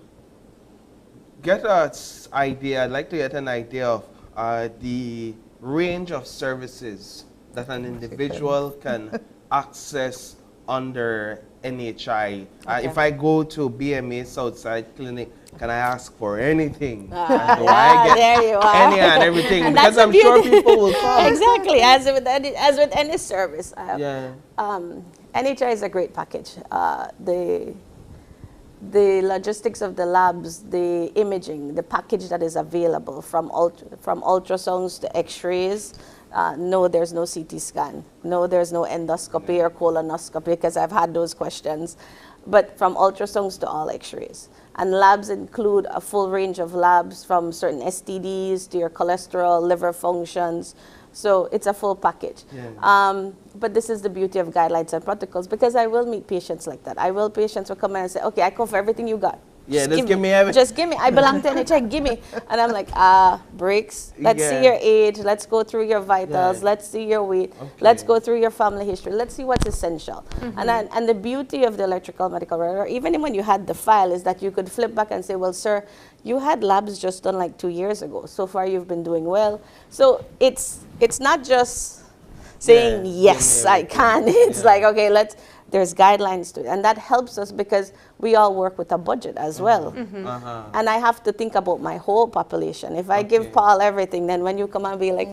get an idea, I'd like to get an idea of the range of services that an individual can access under NHI. If I go to BMA Southside Clinic, can I ask for anything? And do I get any and everything? And because I'm sure people will come. Exactly, as with any service. NHI is a great package. The logistics of the labs, the imaging, the package that is available from ultrasounds to x-rays. No, there's no CT scan. No, there's no endoscopy or colonoscopy, because I've had those questions. But from ultrasounds to all x-rays. And labs include a full range of labs, from certain STDs to your cholesterol, liver functions, So it's a full package. Yeah. But this is the beauty of guidelines and protocols, because I will meet patients like that. Patients will come in and say, okay, I come for everything you got. Yeah, just give me everything. Just give me. I belong to NHI, give me. And I'm like, breaks. Let's see your age. Let's go through your vitals. Let's see your weight. Let's go through your family history. Let's see what's essential. And the beauty of the electrical medical record, even when you had the file, is that you could flip back and say, well, sir, you had labs just done like 2 years ago. So far, you've been doing well. So it's not just saying, yes, I can. It's like, okay, there's guidelines to it. And that helps us because we all work with a budget as well. And I have to think about my whole population. If I give Paul everything, then when you come and be like,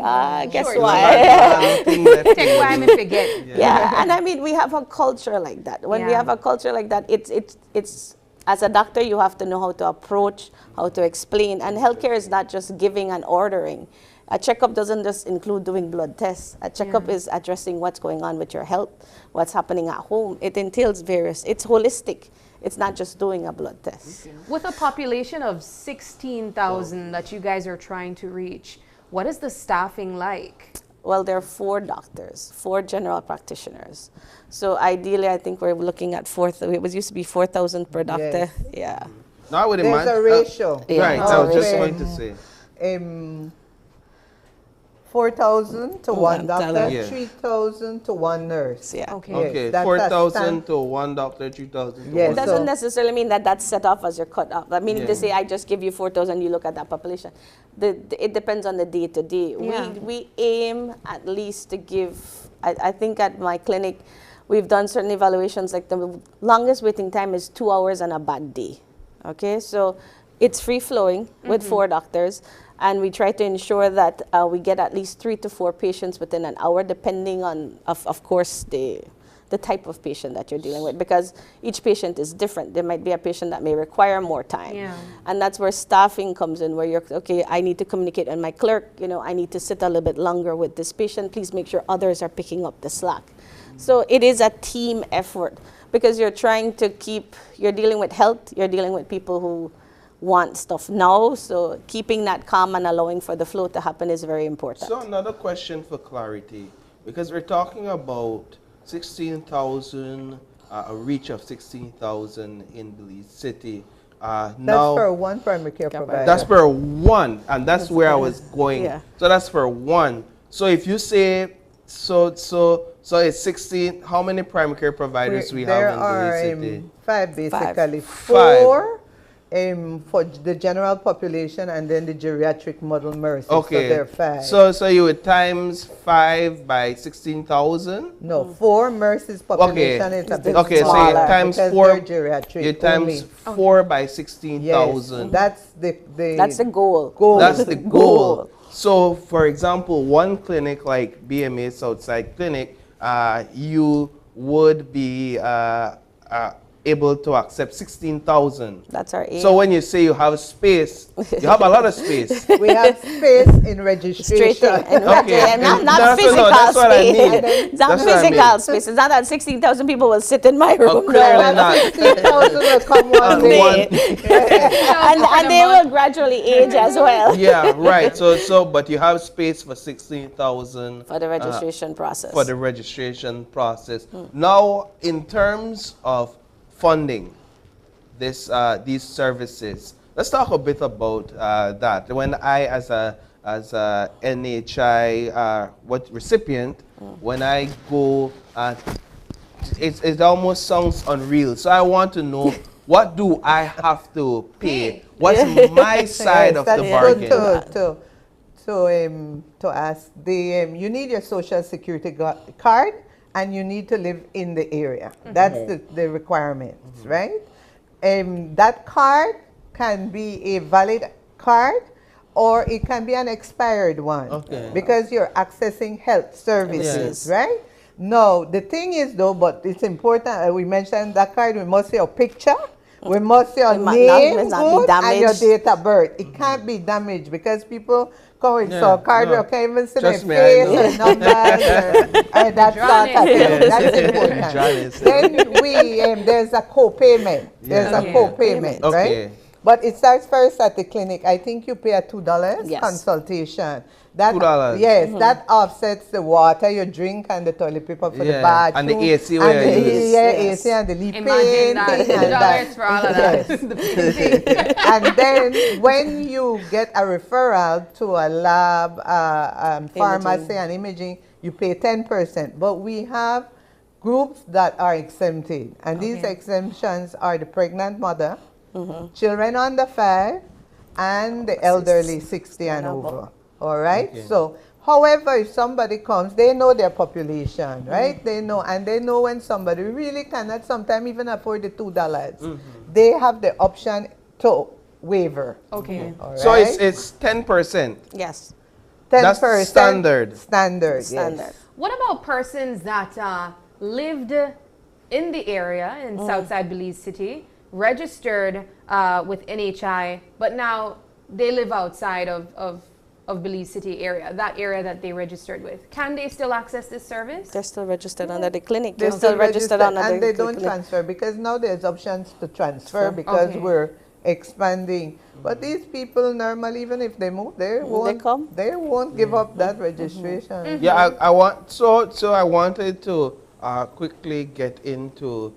guess what? Take time and forget. Yeah, and I mean, we have a culture like that. When we have a culture like that, it's as a doctor, you have to know how to approach, how to explain. And healthcare is not just giving and ordering. A checkup doesn't just include doing blood tests. A checkup is addressing what's going on with your health, what's happening at home. It entails it's holistic. It's not just doing a blood test. With a population of 16,000 that you guys are trying to reach, what is the staffing like? Well, there are 4 doctors, 4 general practitioners. So ideally, I think we're looking at it was used to be 4,000 per doctor. Yes. Yeah. No, I wouldn't mind. There's a ratio. Right, I was just going to say. 4,000 to one doctor, Yeah. 3,000 to one nurse. Yeah. Okay, That's 4,000 to one doctor, 3,000 to Yes, one It doesn't necessarily mean that that's set off as your cut off. Meaning to say, I just give you 4,000, you look at that population. It depends on the day to day. We aim at least to give, I think at my clinic, we've done certain evaluations, like the longest waiting time is 2 hours on a bad day. Okay, so it's free flowing with 4 doctors. And we try to ensure that we get at least 3 to 4 patients within an hour, depending on, of course, the type of patient that you're dealing with, because each patient is different. There might be a patient that may require more time. And that's where staffing comes in, where you're, okay, I need to communicate with my clerk, I need to sit a little bit longer with this patient. Please make sure others are picking up the slack. So it is a team effort, because you're trying to you're dealing with health, you're dealing with people who want stuff now, so keeping that calm and allowing for the flow to happen is very important. So another question for clarity, because we're talking about 16,000, a reach of 16,000 in Belize City. That's now, for one primary care provider. That's for one, and that's where I was going. Yeah. So that's for one. So if you say, so it's 16, how many primary care providers we have in Belize City? 5 basically. 5. 4 for the general population, and then the geriatric model MRSA. Okay. So there are 5. So you would times 5 by 16,000? No, 4 MRSA's population is a bit okay, smaller, so you times because 4. they're geriatric You times only. 4 by 16,000. Yes, that's the goal. That's the goal. So, for example, one clinic like BMA Southside Clinic, you would be able to accept 16,000. That's our aim. So when you say you have space, you have a lot of space. We have space in registration. Okay. Not physical that's what I space. mean. It's not That's what I physical mean. space. It's not that 16,000 people will sit in my room. Clearly not. 16,000 will come one day. and they will gradually age as well. Yeah, right. So, but you have space for 16,000 for the registration process. For the registration process. Now, in terms of funding these services, let's talk a bit about that. When I, as a NHI recipient, when I go, it almost sounds unreal. So I want to know, what do I have to pay? What's my side of the bargain? To ask, you need your social security card, and you need to live in the area. That's the requirements, right? That card can be a valid card, or it can be an expired one, because you're accessing health services, right? No, the thing is though, but it's important, we mentioned that card, we must see your picture, we must see your name, and your date of birth. It can't be damaged, because people come with so card, you can't even see their face or numbers, or that sort of thing. That's important. Then there's a co-payment. There's a co-payment, right? But it starts first at the clinic. I think you pay a $2 Yes. consultation. That, $2. Yes, that offsets the water you drink and the toilet paper for the bathroom. And the AC where you use. AC and the leak Imagine that, painting and $2 for all of that. Yes. And then when you get a referral to a lab, pharmacy and imaging, you pay 10%. But we have groups that are exempted. And these exemptions are the pregnant mother, children under 5, and the elderly 60 and over. All right? Okay. So, however, if somebody comes, they know their population, right? They know, and they know when somebody really cannot sometimes even afford the $2. They have the option to waiver. Okay. All right? So it's 10%. Yes. 10%. That's standard. Standard, yes. What about persons that lived in the area in Southside Belize City, registered with NHI, but now they live outside of Belize City area, that area that they registered with? Can they still access this service? They're still registered under the clinic. They're still registered under the clinic. And they don't transfer because now there's options to transfer because we're expanding. But these people normally, even if they move, they won't give up that registration. Yeah, I wanted to quickly get into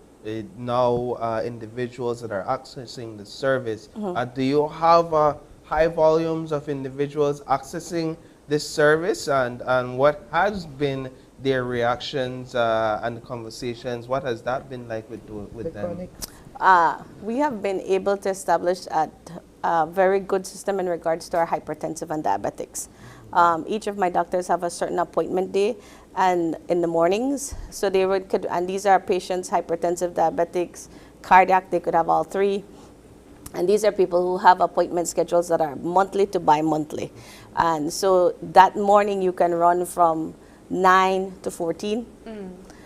now individuals that are accessing the service. Do you have high volumes of individuals accessing this service, and what has been their reactions and conversations? What has that been like with them? We have been able to establish a very good system in regards to our hypertensive and diabetics. Each of my doctors have a certain appointment day and in the mornings, so they and these are patients, hypertensive, diabetics, cardiac, they could have all three. And these are people who have appointment schedules that are monthly to bi-monthly. And so that morning you can run from 9 to 14.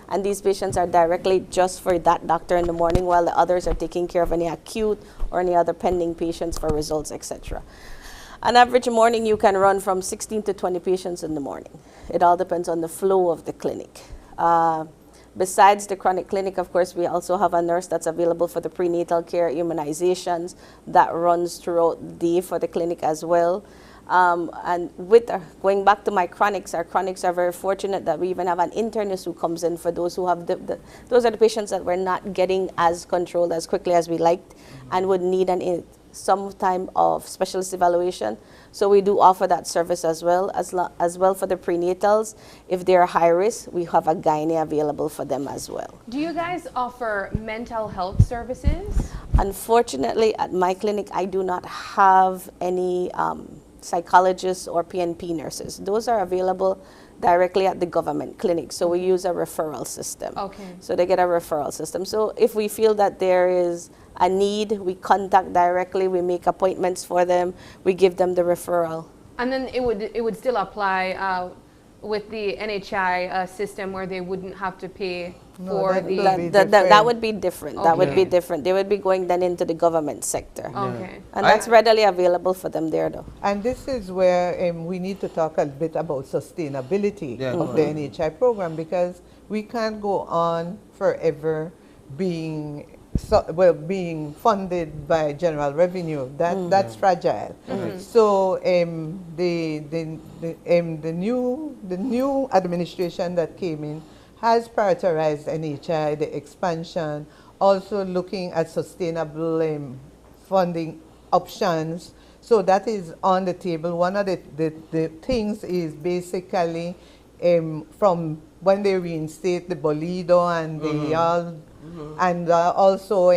And these patients are directly just for that doctor in the morning, while the others are taking care of any acute or any other pending patients for results, etc. An average morning you can run from 16 to 20 patients in the morning. It all depends on the flow of the clinic. Besides the chronic clinic, of course, we also have a nurse that's available for the prenatal care, immunizations, that runs throughout the day for the clinic as well. And with going back to my chronics, our chronics are very fortunate that we even have an internist who comes in for those who have those are the patients that we're not getting as controlled as quickly as we liked and would need some time of specialist evaluation. So we do offer that service as well for the prenatals. If they're high risk, we have a gynae available for them as well. Do you guys offer mental health services? Unfortunately, at my clinic, I do not have any psychologists or PNP nurses. Those are available directly at the government clinic. So we use a referral system. Okay. So they get a referral system. So if we feel that there is a need, we contact directly, we make appointments for them, we give them the referral. And then it would still apply with the NHI system where they wouldn't have to pay for that would be different. Okay. That would be different. They would be going then into the government sector. Okay. And that's readily available for them there though. And this is where we need to talk a bit about sustainability of the NHI program, because we can't go on forever being funded by general revenue. That's fragile. So the new administration that came in has prioritized NHI, the expansion, also looking at sustainable funding options. So that is on the table. One of the things is basically from when they reinstate the Bolido and the and also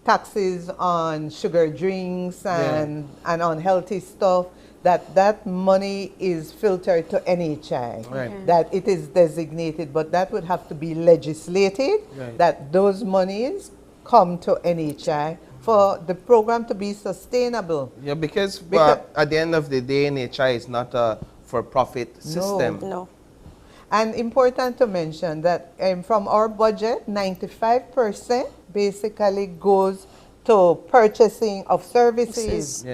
taxes on sugar drinks and unhealthy stuff, that money is filtered to NHI, that it is designated, but that would have to be legislated, that those monies come to NHI for the program to be sustainable. Yeah, because at the end of the day, NHI is not a for-profit system. No. And important to mention that from our budget, 95% basically goes to purchasing of services.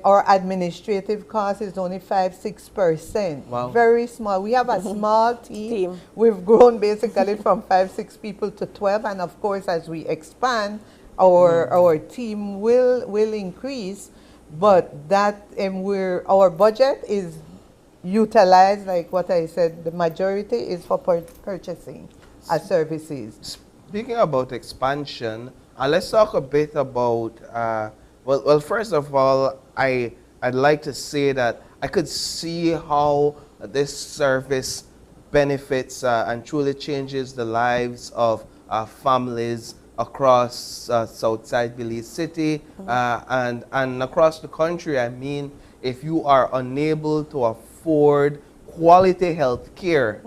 Our administrative cost is only 5-6%. Wow. Very small. We have a small team. We've grown basically from 5-6 people to 12, and of course, as we expand, our team will increase, but that our budget is utilized, like what I said, the majority is for purchasing our services. Speaking about expansion, let's talk a bit about, well, first of all, I'd like to say that I could see how this service benefits and truly changes the lives of families across Southside Belize City and across the country. I mean, if you are unable to afford quality health care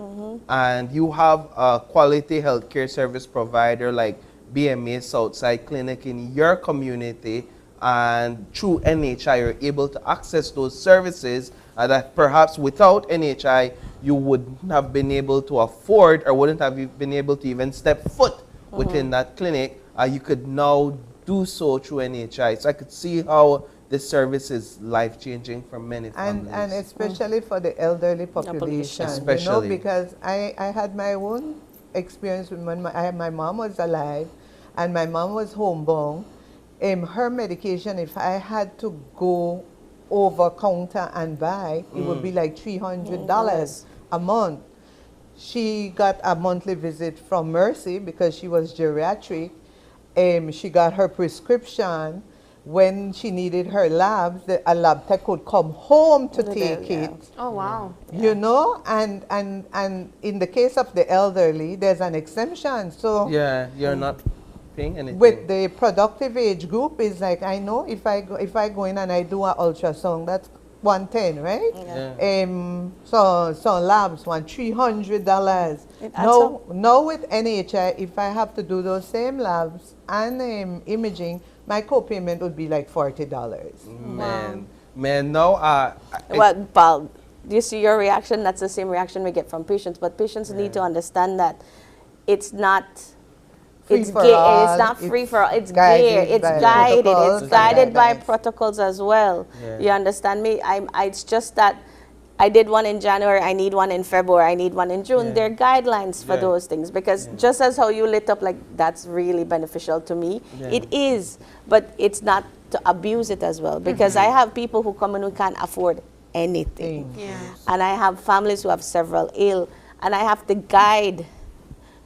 and you have a quality health care service provider like BMA Southside Clinic in your community, and through NHI you're able to access those services that perhaps without NHI you wouldn't have been able to afford or wouldn't have been able to even step foot within that clinic, you could now do so through NHI. So I could see how this service is life-changing for many families. And especially for the elderly population. Especially. You know, because I had my own experience when my mom was alive and my mom was homebound. Her medication, if I had to go over counter and buy, it would be like $300 a month. She got a monthly visit from Mercy because she was geriatric. She got her prescription. When she needed her labs, a lab tech could come home to take it. Oh, wow. You know, and in the case of the elderly, there's an exemption. So yeah, you're not paying anything. With the productive age group, is like, I know if I go in and I do an ultrasound, that's $110, right? So labs want $300. Now with NHI, if I have to do those same labs and imaging, my co-payment would be like $40. Man, no. Well, Paul, do you see your reaction? That's the same reaction we get from patients. But patients need to understand that it's not free for all. It's not free for all. It's guided. It's guided. It's guided by protocols as well. Yeah. You understand me? It's just that I did one in January, I need one in February, I need one in June. There are guidelines for those things, because just as how you lit up, like, that's really beneficial to me, it is, but it's not to abuse it as well, because I have people who come in who can't afford anything. And I have families who have several ill, and I have to guide.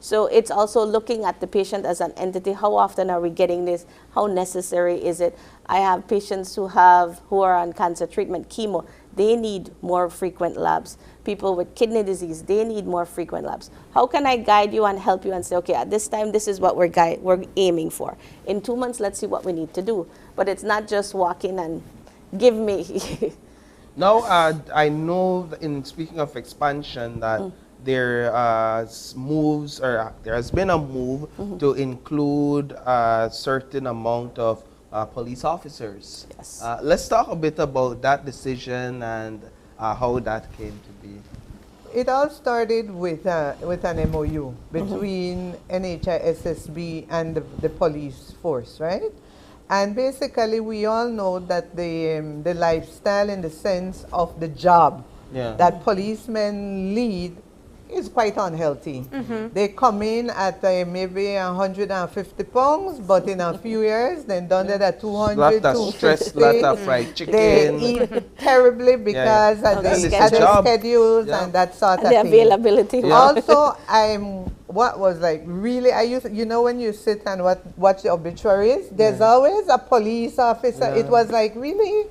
So it's also looking at the patient as an entity. How often are we getting this? How necessary is it? I have patients who are on cancer treatment, chemo. They need more frequent labs. People with kidney disease, they need more frequent labs. How can I guide you and help you and say, okay, at this time, this is what we're aiming for. In 2 months, let's see what we need to do. But it's not just walk in and give me. Now, I know, in speaking of expansion, that there moves, or there has been a move to include a certain amount of police officers. Yes. Let's talk a bit about that decision and how that came to be. It all started with an MOU between NHI, SSB, and the police force, right? And basically, we all know that the lifestyle, in the sense of the job that policemen lead, is quite unhealthy. They come in at maybe 150 pounds, but in a few years, then done it at 200, lot of stress, lot of fried chicken. They eat terribly because of the schedules and that sort of the thing. Availability. Also, what was like really, you know, when you sit and watch the obituaries, there's always a police officer. It was like really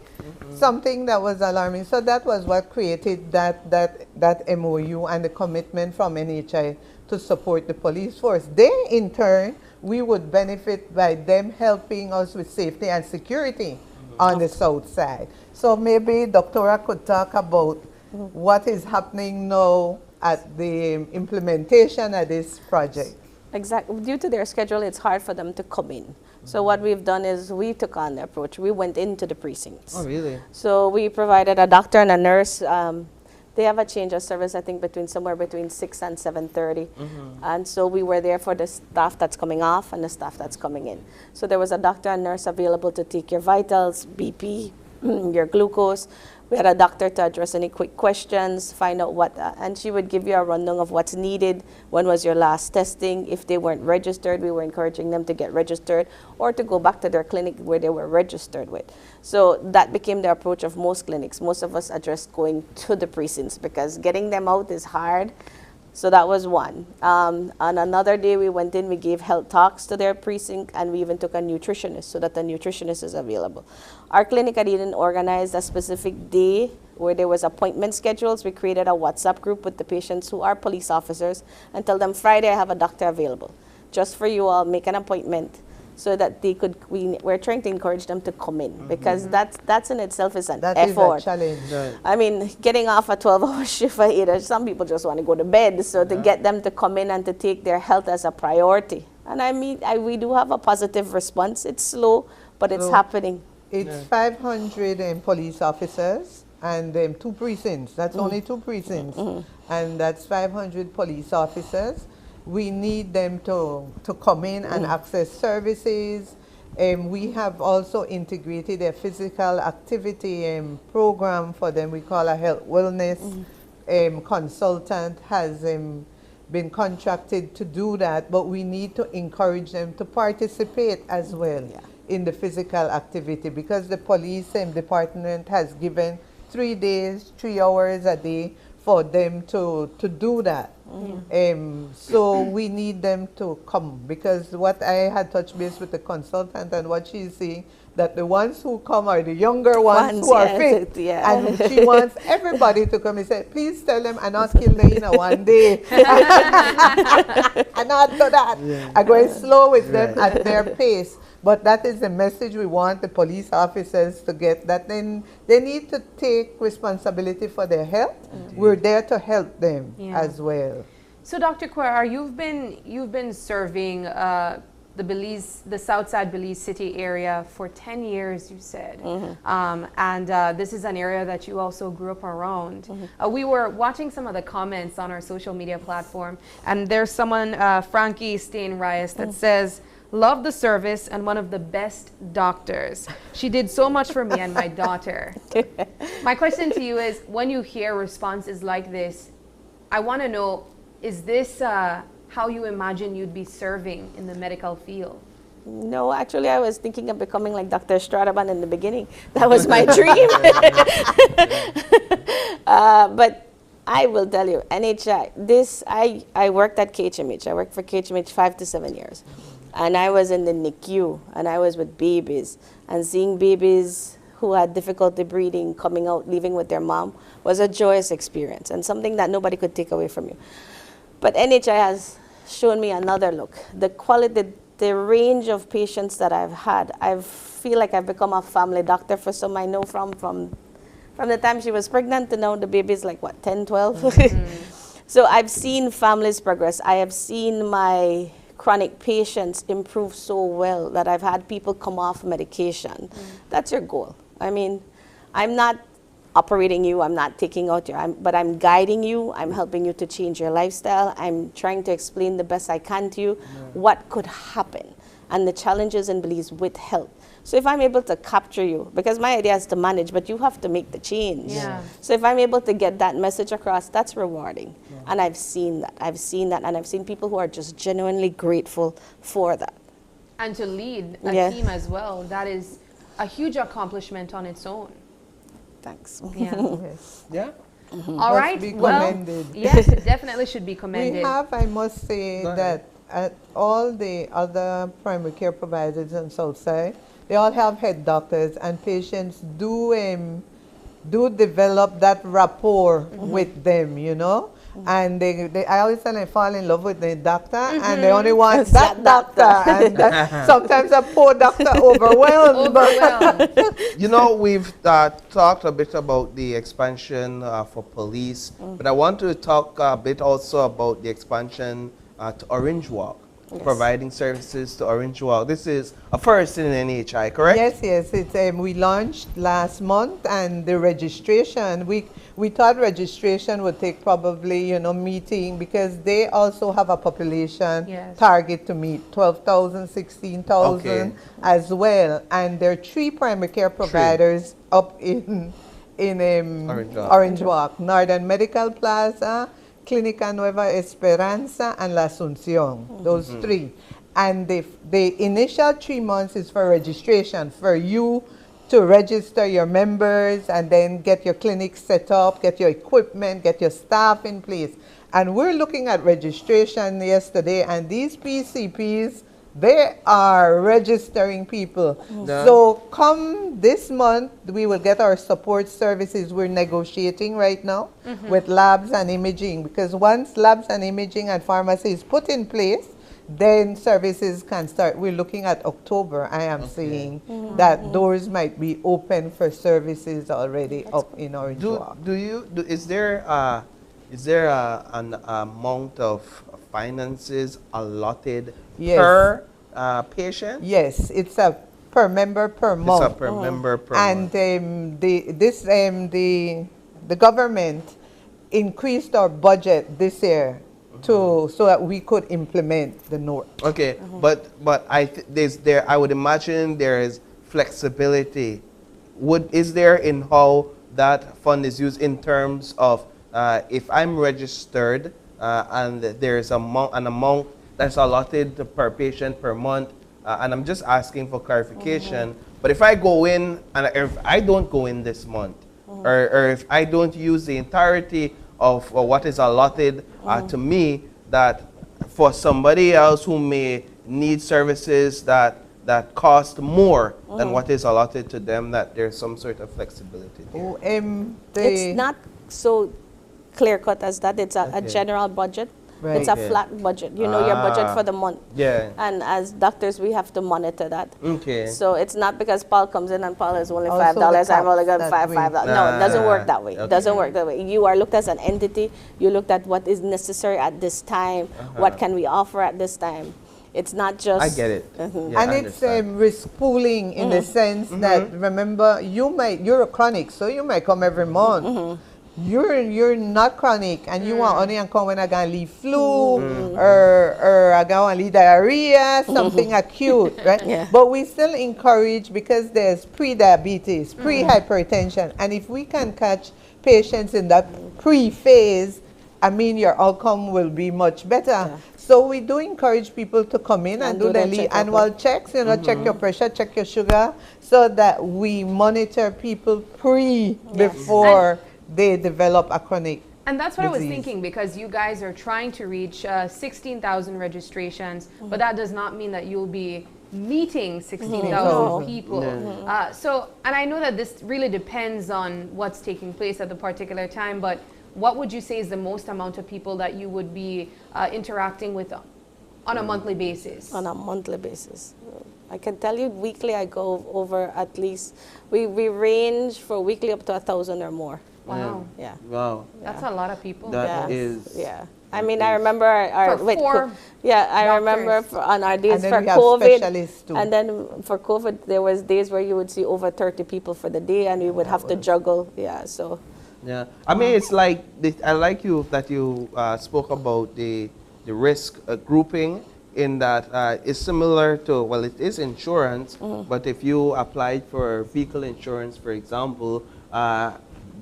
something that was alarming. So that was what created that MOU and the commitment from NHI to support the police force. They, in turn, we would benefit by them helping us with safety and security on the south side. So maybe Doctora could talk about what is happening now at the implementation of this project. Exactly. Due to their schedule, it's hard for them to come in. So what we've done is we took on the approach. We went into the precincts. Oh, really? So we provided a doctor and a nurse. They have a change of service, I think, somewhere between 6 and 7:30. And so we were there for the staff that's coming off and the staff that's coming in. So there was a doctor and nurse available to take your vitals, BP, your glucose. We had a doctor to address any quick questions, find out what, and she would give you a rundown of what's needed, when was your last testing. If they weren't registered, we were encouraging them to get registered or to go back to their clinic where they were registered with. So that became the approach of most clinics. Most of us addressed going to the precincts because getting them out is hard. So that was one. On another day, we went in, we gave health talks to their precinct, and we even took a nutritionist so that the nutritionist is available. Our clinic had even organized a specific day where there was appointment schedules. We created a WhatsApp group with the patients who are police officers and tell them, Friday I have a doctor available. Just for you all, make an appointment so that they could, we're trying to encourage them to come in because that's in itself is an effort. That is a challenge. Right. I mean, getting off a 12-hour shift at 8, some people just want to go to bed. So to get them to come in and to take their health as a priority. And I mean, we do have a positive response. It's slow, but it's happening. It's 500 police officers and 2 precincts. That's only 2 precincts. And that's 500 police officers. We need them to come in and access services. We have also integrated a physical activity program for them. We call a health wellness consultant has been contracted to do that, but we need to encourage them to participate as well in the physical activity because the police department has given 3 days, 3 hours a day for them to do that. So we need them to come because what I had touched base with the consultant and what she's saying, that the ones who come are the younger ones who are fit. And she wants everybody to come and say, please tell them I'm not kill Lena one day. And after that, I'm going slow with them at their pace. But that is the message we want the police officers to get, that then they need to take responsibility for their health. We're there to help them as well. So Dr. Quer, you've been serving the Southside Belize City area for 10 years, you said. And this is an area that you also grew up around. We were watching some of the comments on our social media platform, and there's someone, Frankie Stain-Rias, that says, love the service and one of the best doctors. She did so much for me and my daughter. My question to you is, when you hear responses like this, I want to know, is this how you imagine you'd be serving in the medical field? No, actually, I was thinking of becoming like Dr. Stradaban in the beginning. That was my dream. But I will tell you, NHI, I worked at KHMH. I worked for KHMH 5 to 7 years. And I was in the NICU, and I was with babies. And seeing babies who had difficulty breathing, coming out, leaving with their mom, was a joyous experience and something that nobody could take away from you. But NHI has shown me another look. The quality, the range of patients that I've had, I feel like I've become a family doctor for some I know from the time she was pregnant to now the baby's like, what, 10, 12? So I've seen families progress. I have seen my chronic patients improve so well that I've had people come off medication. That's your goal. I mean, I'm not operating you, I'm not taking out your, but I'm guiding you, I'm helping you to change your lifestyle, I'm trying to explain the best I can to you what could happen and the challenges in Belize with health. So if I'm able to capture you, because my idea is to manage, but you have to make the change. So if I'm able to get that message across, that's rewarding. And I've seen that, and I've seen people who are just genuinely grateful for that. And to lead a team as well, that is a huge accomplishment on its own. Thanks. All right. Commended. Yes, it definitely should be commended. We have, I must say, that at all the other primary care providers on Southside, they all have head doctors, and patients do develop that rapport with them, you know. And I always tell them they fall in love with the doctor, and they only want that doctor. And sometimes a poor doctor overwhelmed. You know, we've talked a bit about the expansion for police, but I want to talk a bit also about the expansion to Orange Walk. Providing services to Orange Walk. This is a first in NHI, correct? Yes. It's, we launched last month, and the registration, we thought registration would take probably, meeting, because they also have a population target to meet, 12,000, 16,000 as well. And there are 3 primary care providers up in in Orange Walk, Northern Medical Plaza, Clínica Nueva Esperanza, and La Asunción. Those three. And the initial 3 months is for registration, for you to register your members and then get your clinic set up, get your equipment, get your staff in place. And we're looking at registration yesterday, and these PCPs, they are registering people. So come this month, we will get our support services. We're negotiating right now with labs and imaging, because once labs and imaging and pharmacy is put in place, then services can start. We're looking at October. I am saying that doors might be open for services already up in Orange Walk. Is there an amount of finances allotted per patient? Yes, it's a per member per month. It's a per member per month. And the government increased our budget this year so that we could implement the North. Okay, but I would imagine there is flexibility. Is there in how that fund is used in terms of if I'm registered and there's an amount that's allotted per patient per month, and I'm just asking for clarification. But if I go in and if I don't go in this month, or if I don't use the entirety of what is allotted to me, that for somebody else who may need services that cost more than what is allotted to them, that there's some sort of flexibility there. It's not so clear-cut as that. It's a general budget. Right. It's a flat budget. You know your budget for the month. Yeah. And as doctors, we have to monitor that. Okay. So it's not because Paul comes in and Paul is only $5, I'm only going $5. No, it doesn't work that way. It doesn't work that way. You are looked as an entity. You looked at what is necessary at this time. What can we offer at this time? It's not just... I get it. Yeah, and it's risk pooling in the sense that, remember, you're a chronic, so you might come every month. You're not chronic, and you want only come when I gonna leave flu or I gonna leave diarrhea, something acute, right? Yeah. But we still encourage, because there's pre-diabetes, pre-hypertension, and if we can catch patients in that pre-phase, I mean, your outcome will be much better. Yeah. So we do encourage people to come in and do the annual checks, you know, check your pressure, check your sugar, so that we monitor people before they develop a chronic And that's what disease. I was thinking, because you guys are trying to reach 16,000 registrations, but that does not mean that you'll be meeting 16,000 people. So, and I know that this really depends on what's taking place at the particular time, but what would you say is the most amount of people that you would be interacting with on a monthly basis? On a monthly basis. I can tell you weekly I go over at least, we range for weekly up to 1,000 or more. Wow. Yeah. Wow. That's a lot of people. That is. Yeah. I mean, I remember our I remember on our days for COVID, and then for COVID, there was days where you would see over 30 people for the day, and we would have to juggle. Yeah, so. Yeah, I mean, it's like I like that you spoke about the risk grouping, in that it's similar to, well, it is insurance, but if you applied for vehicle insurance, for example,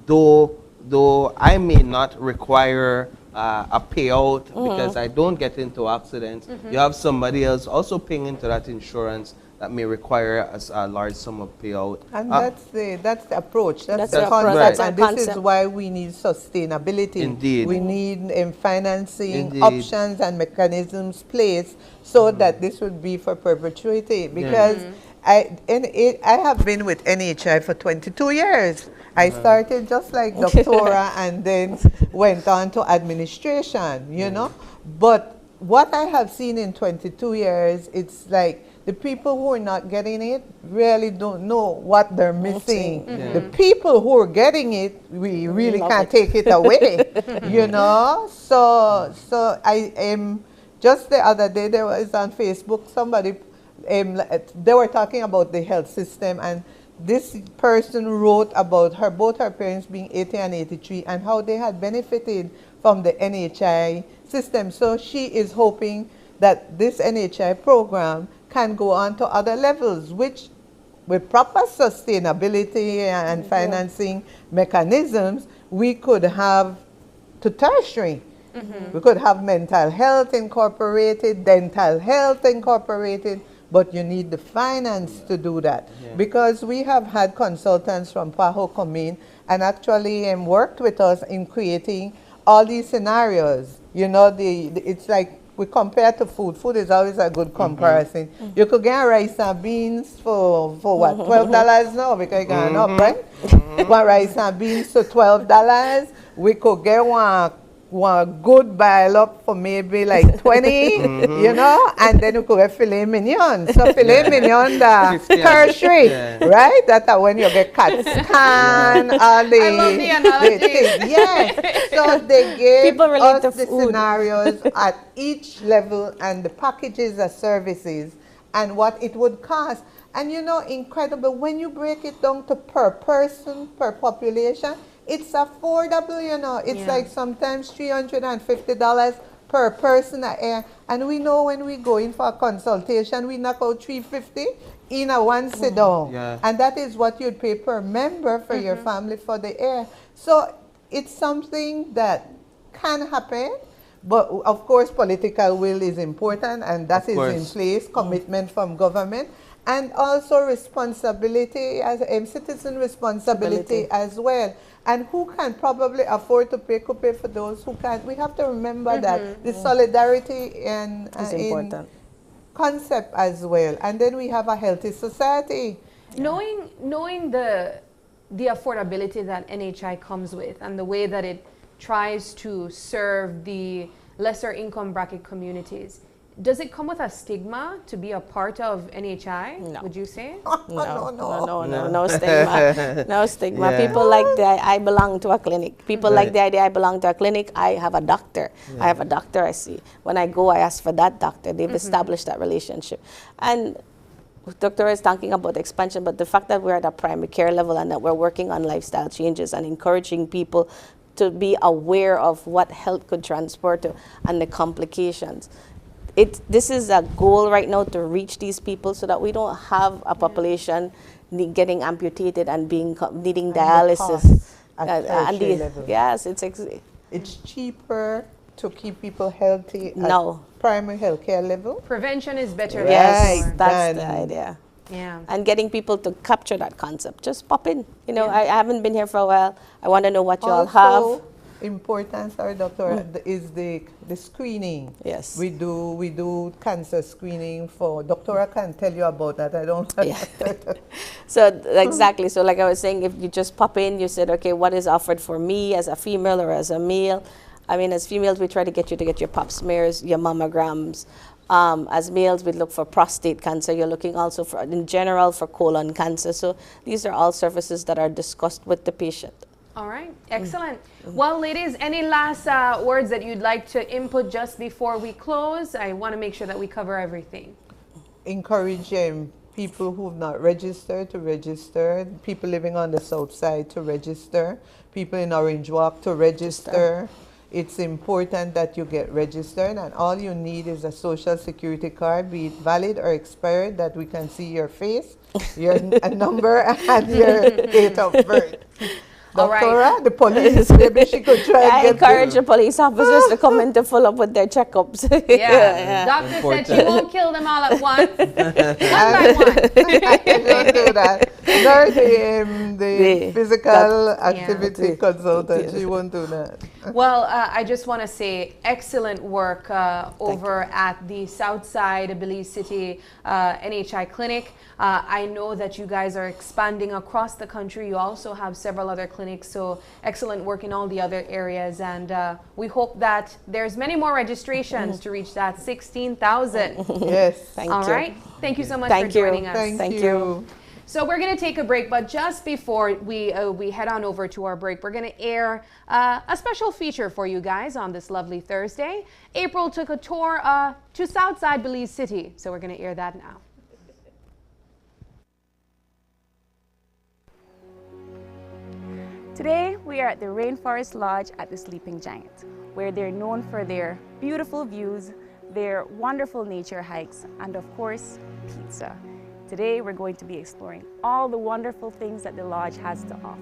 though I may not require a payout because I don't get into accidents, you have somebody else also paying into that insurance that may require a large sum of payout. And that's the approach. That's the concept. Right. And this is why we need sustainability. Indeed. We need financing options and mechanisms placed so that this would be for perpetuity. Because I have been with NHI for 22 years. I started just like Doctora and then went on to administration, you know. But what I have seen in 22 years, it's like the people who are not getting it really don't know what they're missing. The people who are getting it, we really can't take it away, you know. So I am, just the other day there was on Facebook, somebody, they were talking about the health system, and this person wrote about both her parents being 80 and 83 and how they had benefited from the NHI system. So she is hoping that this NHI program can go on to other levels, which with proper sustainability and financing mechanisms, we could have to tertiary. We could have mental health incorporated, dental health incorporated, but you need the finance to do that. Because we have had consultants from PAHO come in and actually worked with us in creating all these scenarios. You know, it's like we compare to food. Food is always a good comparison. You could get rice and beans for what, $12 now, because it's gone up, right? One rice and beans to $12. We could get one good boil up for maybe like 20, you know, and then you could get filet mignon. So filet mignon, the tertiary, right? That's when you get CAT scan, all the, I love the analogy. Yes. So they gave People relate us to the food. scenarios at each level and the packages of services and what it would cost. And you know, incredible, when you break it down to per person, per population, it's affordable, you know. It's like sometimes $350 per person a year. And we know when we go in for a consultation, we knock out $350 in a one sit down. And that is what you'd pay per member for your family for the year. So it's something that can happen. But of course, political will is important, and that is in place, commitment from government. And also responsibility, as citizen responsibility as well. And who can probably afford to pay, could pay for those who can't. We have to remember that the solidarity and in concept as well. And then we have a healthy society. Knowing the affordability that NHI comes with and the way that it tries to serve the lesser income bracket communities, does it come with a stigma to be a part of NHI? No. Would you say? No stigma. No stigma. People like that. I belong to a clinic. People like the idea I belong to a clinic. I have a doctor. I have a doctor I see. When I go, I ask for that doctor. They've established that relationship. And Dr. is talking about expansion, but the fact that we're at a primary care level and that we're working on lifestyle changes and encouraging people to be aware of what health could transport to and the complications. This is a goal right now to reach these people so that we don't have a population getting amputated and needing dialysis. Yes, it's cheaper to keep people healthy at primary health care level. Prevention is better. Yes, that's the idea. Yeah. And getting people to capture that concept. Just pop in. You know, I haven't been here for a while. I want to know what you all have. Important, sorry, doctor, is the screening. Yes. We do cancer screening for, doctor can tell you about that. I don't. So exactly. So like I was saying, if you just pop in, you said, okay, what is offered for me as a female or as a male? I mean, as females, we try to get you to get your pap smears, your mammograms. As males, we look for prostate cancer. You're looking also for, in general, for colon cancer. So these are all services that are discussed with the patient. All right, excellent. Well, ladies, any last words that you'd like to input just before we close? I want to make sure that we cover everything. Encourage people who've not registered to register, people living on the south side to register, people in Orange Walk to register. It's important that you get registered, and all you need is a social security card, be it valid or expired, that we can see your face, your number, and your date of birth. Doctora, the police, maybe she could try I encourage the police officers to come in to follow up with their checkups. Doctor said she won't kill them all at once. One by one. Don't do that. Nor the physical activity consultant, she won't do that. Well, I just want to say excellent work over at the Southside Belize City NHI Clinic. I know that you guys are expanding across the country. You also have several other clinics, so excellent work in all the other areas. And we hope that there's many more registrations to reach that 16,000. Yes. Thank you. All right. Thank you so much for joining us. Thank you. So we're going to take a break, but just before we head on over to our break, we're going to air a special feature for you guys on this lovely Thursday. April took a tour to Southside Belize City, so we're going to air that now. Today, we are at the Rainforest Lodge at the Sleeping Giant, where they're known for their beautiful views, their wonderful nature hikes, and of course, pizza. Today, we're going to be exploring all the wonderful things that the Lodge has to offer.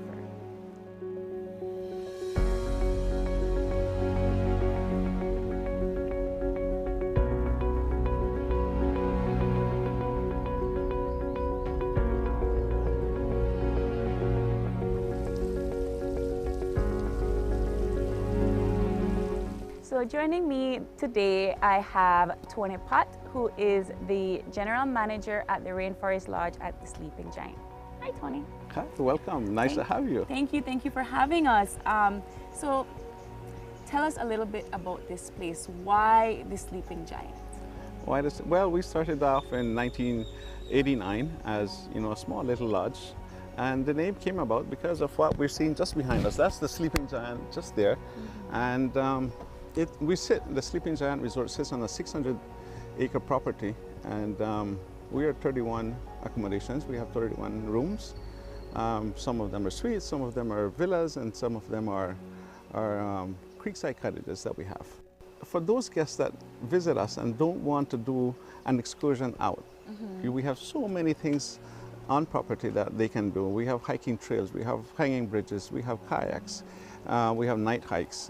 So joining me today, I have Tony Pott, who is the General Manager at the Rainforest Lodge at the Sleeping Giant. Hi, Tony. Hi, welcome. Nice to have you. Thank you for having us. So tell us a little bit about this place. Why the Sleeping Giant? Well, we started off in 1989 as, a small little lodge. And the name came about because of what we're seeing just behind us. That's the Sleeping Giant just there. And the Sleeping Giant Resort sits on a 600-acre property, and we are 31 accommodations. We have 31 rooms. Some of them are suites, some of them are villas, and some of them are creekside cottages that we have. For those guests that visit us and don't want to do an excursion out, we have so many things on property that they can do. We have hiking trails, we have hanging bridges, we have kayaks. We have night hikes,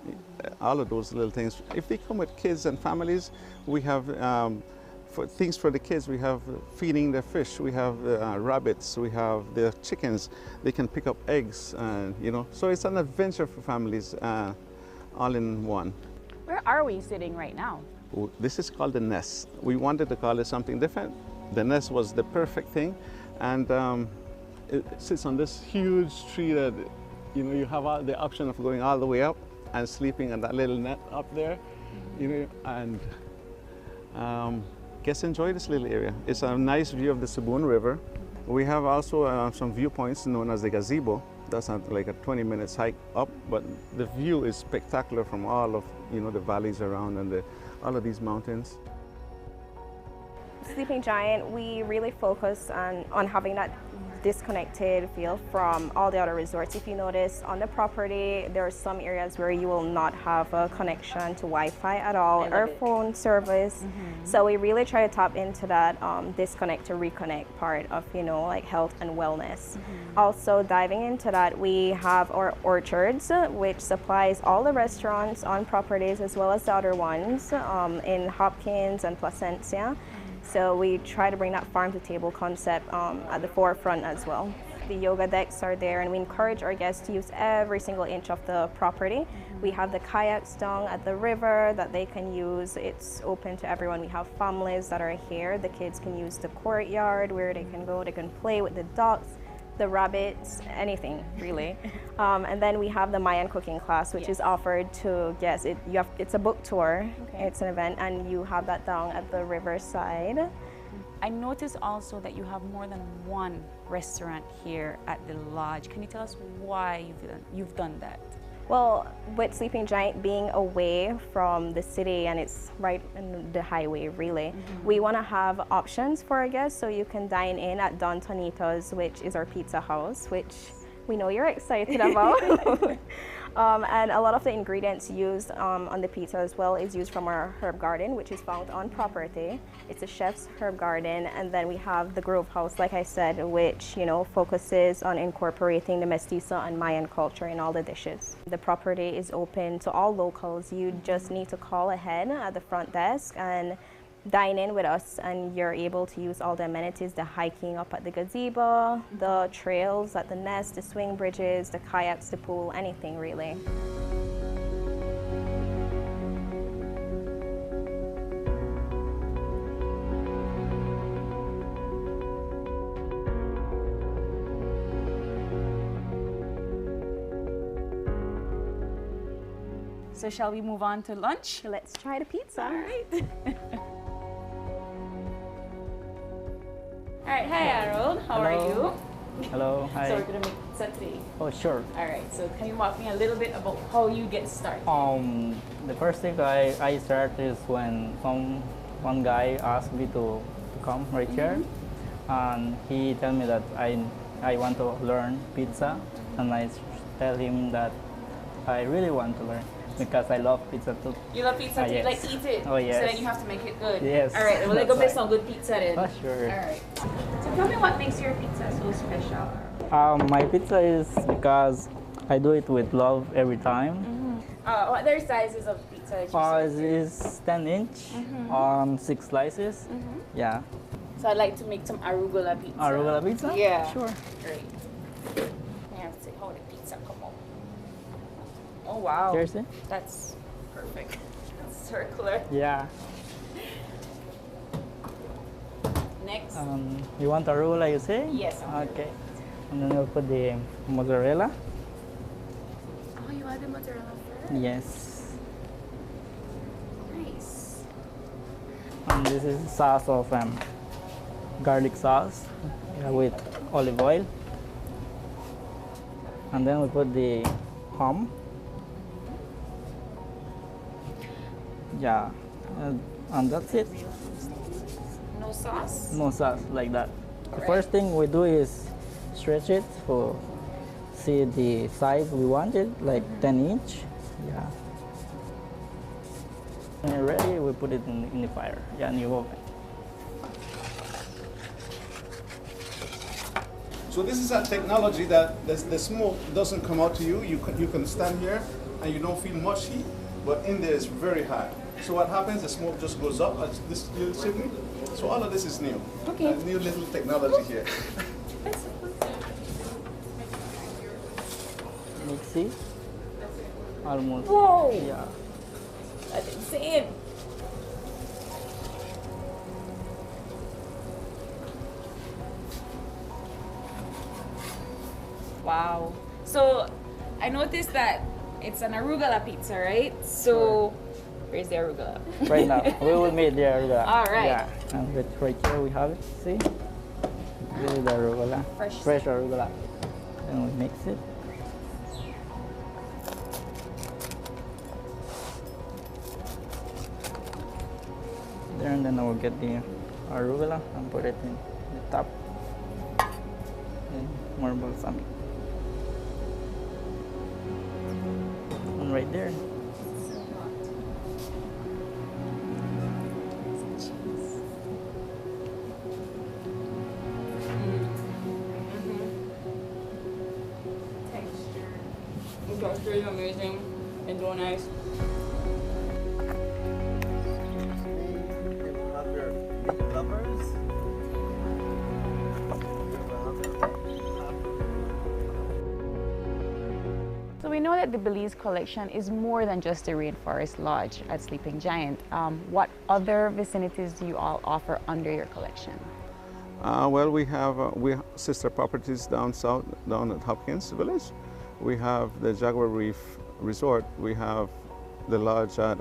all of those little things. If they come with kids and families, we have things for the kids. We have feeding the fish, we have rabbits, we have the chickens. They can pick up eggs, so it's an adventure for families all in one. Where are we sitting right now? This is called the Nest. We wanted to call it something different. The Nest was the perfect thing, and it sits on this huge tree that you have the option of going all the way up and sleeping on that little net up there, and guests enjoy this little area. It's a nice view of the Saboon River. We have also some viewpoints known as the gazebo. That's like a 20 minutes hike up, but the view is spectacular from all of the valleys around and all of these mountains. Sleeping Giant, we really focus on having that disconnected feel from all the other resorts. If you notice on the property, there are some areas where you will not have a connection to Wi-Fi at all or phone service. So we really try to tap into that disconnect to reconnect part of like health and wellness. Also diving into that, we have our orchards, which supplies all the restaurants on properties as well as the other ones in Hopkins and Placencia. So we try to bring that farm-to-table concept at the forefront as well. The yoga decks are there, and we encourage our guests to use every single inch of the property. We have the kayaks down at the river that they can use. It's open to everyone. We have families that are here. The kids can use the courtyard where they can go. They can play with the ducks, the rabbits, anything really. And then we have the Mayan cooking class, which is offered to guests. It's a book tour. It's an event, and you have that down at the riverside. I noticed also that you have more than one restaurant here at the lodge. Can you tell us why you've done that? Well, with Sleeping Giant being away from the city and it's right in the highway, really, we want to have options for our guests, so you can dine in at Don Tonito's, which is our pizza house, which we know you're excited about. And a lot of the ingredients used on the pizza as well is used from our herb garden, which is found on property. It's a chef's herb garden. And then we have the Grove House, like I said, which focuses on incorporating the Mestizo and Mayan culture in all the dishes. The property is open to all locals. You just need to call ahead at the front desk and dine in with us, and you're able to use all the amenities, the hiking up at the gazebo, the trails at the Nest, the swing bridges, the kayaks, the pool, anything really. So shall we move on to lunch? Let's try the pizza. All right. All right, hi Harold, how are you? Hello, hi. So we're gonna make pizza today. Oh, sure. All right, so can you walk me a little bit about how you get started? The first thing I start is when one guy asked me to come right here, and he told me that I want to learn pizza, and I tell him that I really want to learn, because I love pizza too. You love pizza too? Yes. Like eat it? Oh, yes. So then you have to make it good? Yes. All right, well, let's go make some good pizza then. Oh, sure. All right. Tell me what makes your pizza so special. My pizza is because I do it with love every time. What other sizes of pizza did you serve? It is 10-inch, 6 slices. Yeah. So I'd like to make some arugula pizza. Arugula pizza? Yeah. Sure. Great. I have to see how the pizza come out. Oh wow. Seriously? That's perfect. It's circular. Yeah. Next. You want arugula, you say? Yes. Okay. And then we'll put the mozzarella. Oh, you add the mozzarella first? Yes. Nice. And this is sauce of garlic sauce with olive oil. And then we put the ham. Yeah. And that's it. No sauce? No sauce, like that. The first thing we do is stretch it for see the size we wanted, like 10-inch. Yeah. When you're ready, we put it in the fire. Yeah, in the oven. So this is a technology that the smoke doesn't come out to you. You can stand here and you don't feel much heat, but in there it's very hot. So what happens? The smoke just goes up. This you see me? So all of this is new. Okay. A new little technology here. Mix it. Almost. Whoa! Yeah. That's insane. Wow. So I noticed that it's an arugula pizza, right? So where's the arugula? Right now, we will make the arugula. All right. Yeah. And right here we have it. See? This is the arugula. Fresh arugula. And we mix it. There, and then I will get the arugula and put it in the top. And more balsamic. And right there. The texture is amazing and so nice. So we know that the Belize collection is more than just the Rainforest Lodge at Sleeping Giant. What other vicinities do you all offer under your collection? Well, we have sister properties down south, down at Hopkins Village. We have the Jaguar Reef Resort. We have the lodge at,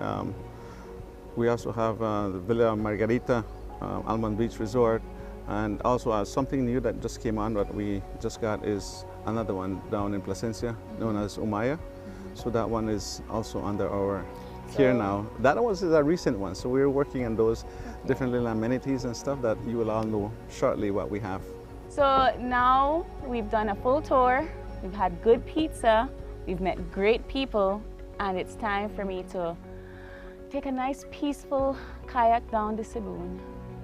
we also have the Villa Margarita, Almond Beach Resort. And also something new that just came on that we just got is another one down in Placencia, known as Umaya. So that one is also under our care now. That was a recent one, so we're working on those different little amenities and stuff that you will all know shortly what we have. So now we've done a full tour, we've had good pizza, we've met great people, and it's time for me to take a nice peaceful kayak down the Sibboon.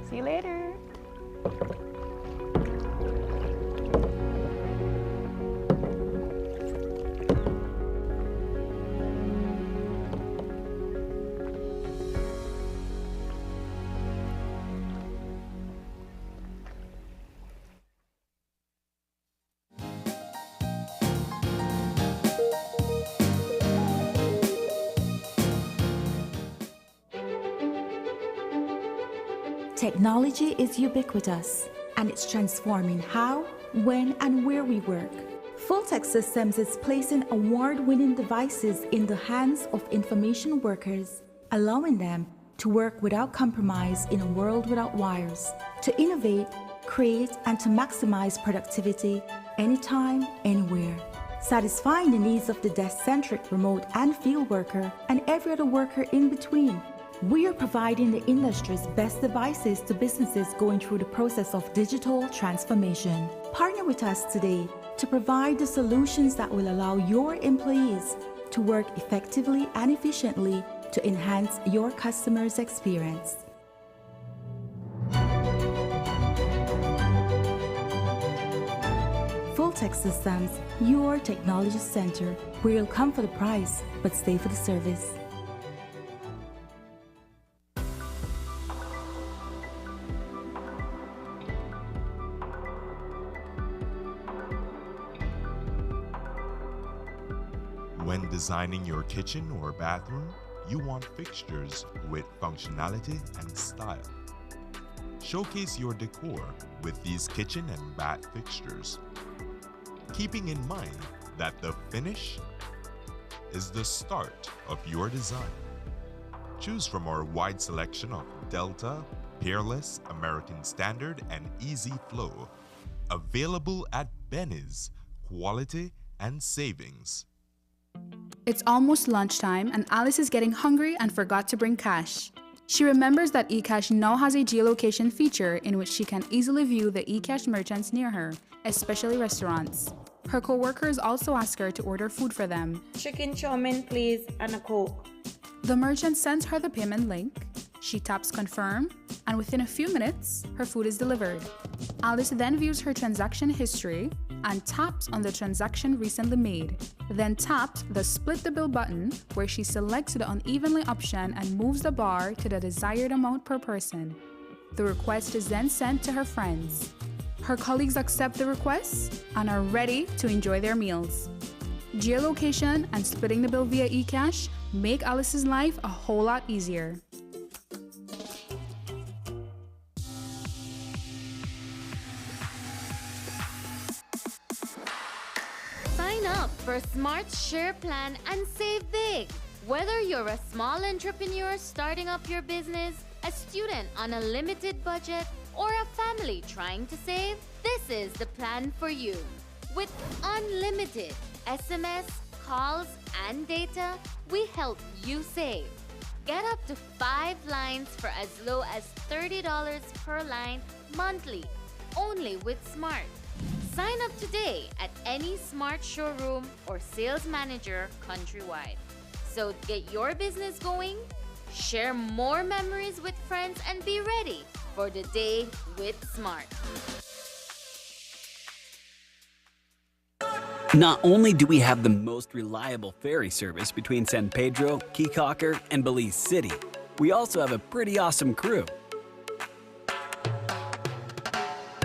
See you later. Technology is ubiquitous, and it's transforming how, when, and where we work. Fulltech Systems is placing award-winning devices in the hands of information workers, allowing them to work without compromise in a world without wires, to innovate, create, and to maximize productivity anytime, anywhere. Satisfying the needs of the desk-centric remote and field worker and every other worker in between. We are providing the industry's best devices to businesses going through the process of digital transformation. Partner with us today to provide the solutions that will allow your employees to work effectively and efficiently to enhance your customers' experience. Full-Tech Systems, your technology center, where you'll come for the price, but stay for the service. When designing your kitchen or bathroom, you want fixtures with functionality and style. Showcase your decor with these kitchen and bath fixtures, keeping in mind that the finish is the start of your design. Choose from our wide selection of Delta, Peerless, American Standard, and Easy Flow, available at Benny's. Quality and savings. It's almost lunchtime and Alice is getting hungry and forgot to bring cash. She remembers that eCash now has a geolocation feature in which she can easily view the eCash merchants near her, especially restaurants. Her co-workers also ask her to order food for them. Chicken chow mein, please, and a Coke. The merchant sends her the payment link, she taps confirm, and within a few minutes, her food is delivered. Alice then views her transaction history and taps on the transaction recently made, then taps the split the bill button where she selects the unevenly option and moves the bar to the desired amount per person. The request is then sent to her friends. Her colleagues accept the request and are ready to enjoy their meals. Geolocation and splitting the bill via eCash make Alice's life a whole lot easier. Sign up for Smart Share Plan and save big. Whether you're a small entrepreneur starting up your business, a student on a limited budget, or a family trying to save, this is the plan for you. With unlimited SMS, calls, and data, we help you save. Get up to 5 lines for as low as $30 per line monthly, only with Smart. Sign up today at any Smart showroom or sales manager countrywide. So get your business going, share more memories with friends, and be ready for the day with Smart. Not only do we have the most reliable ferry service between San Pedro, Keycocker, and Belize City, we also have a pretty awesome crew.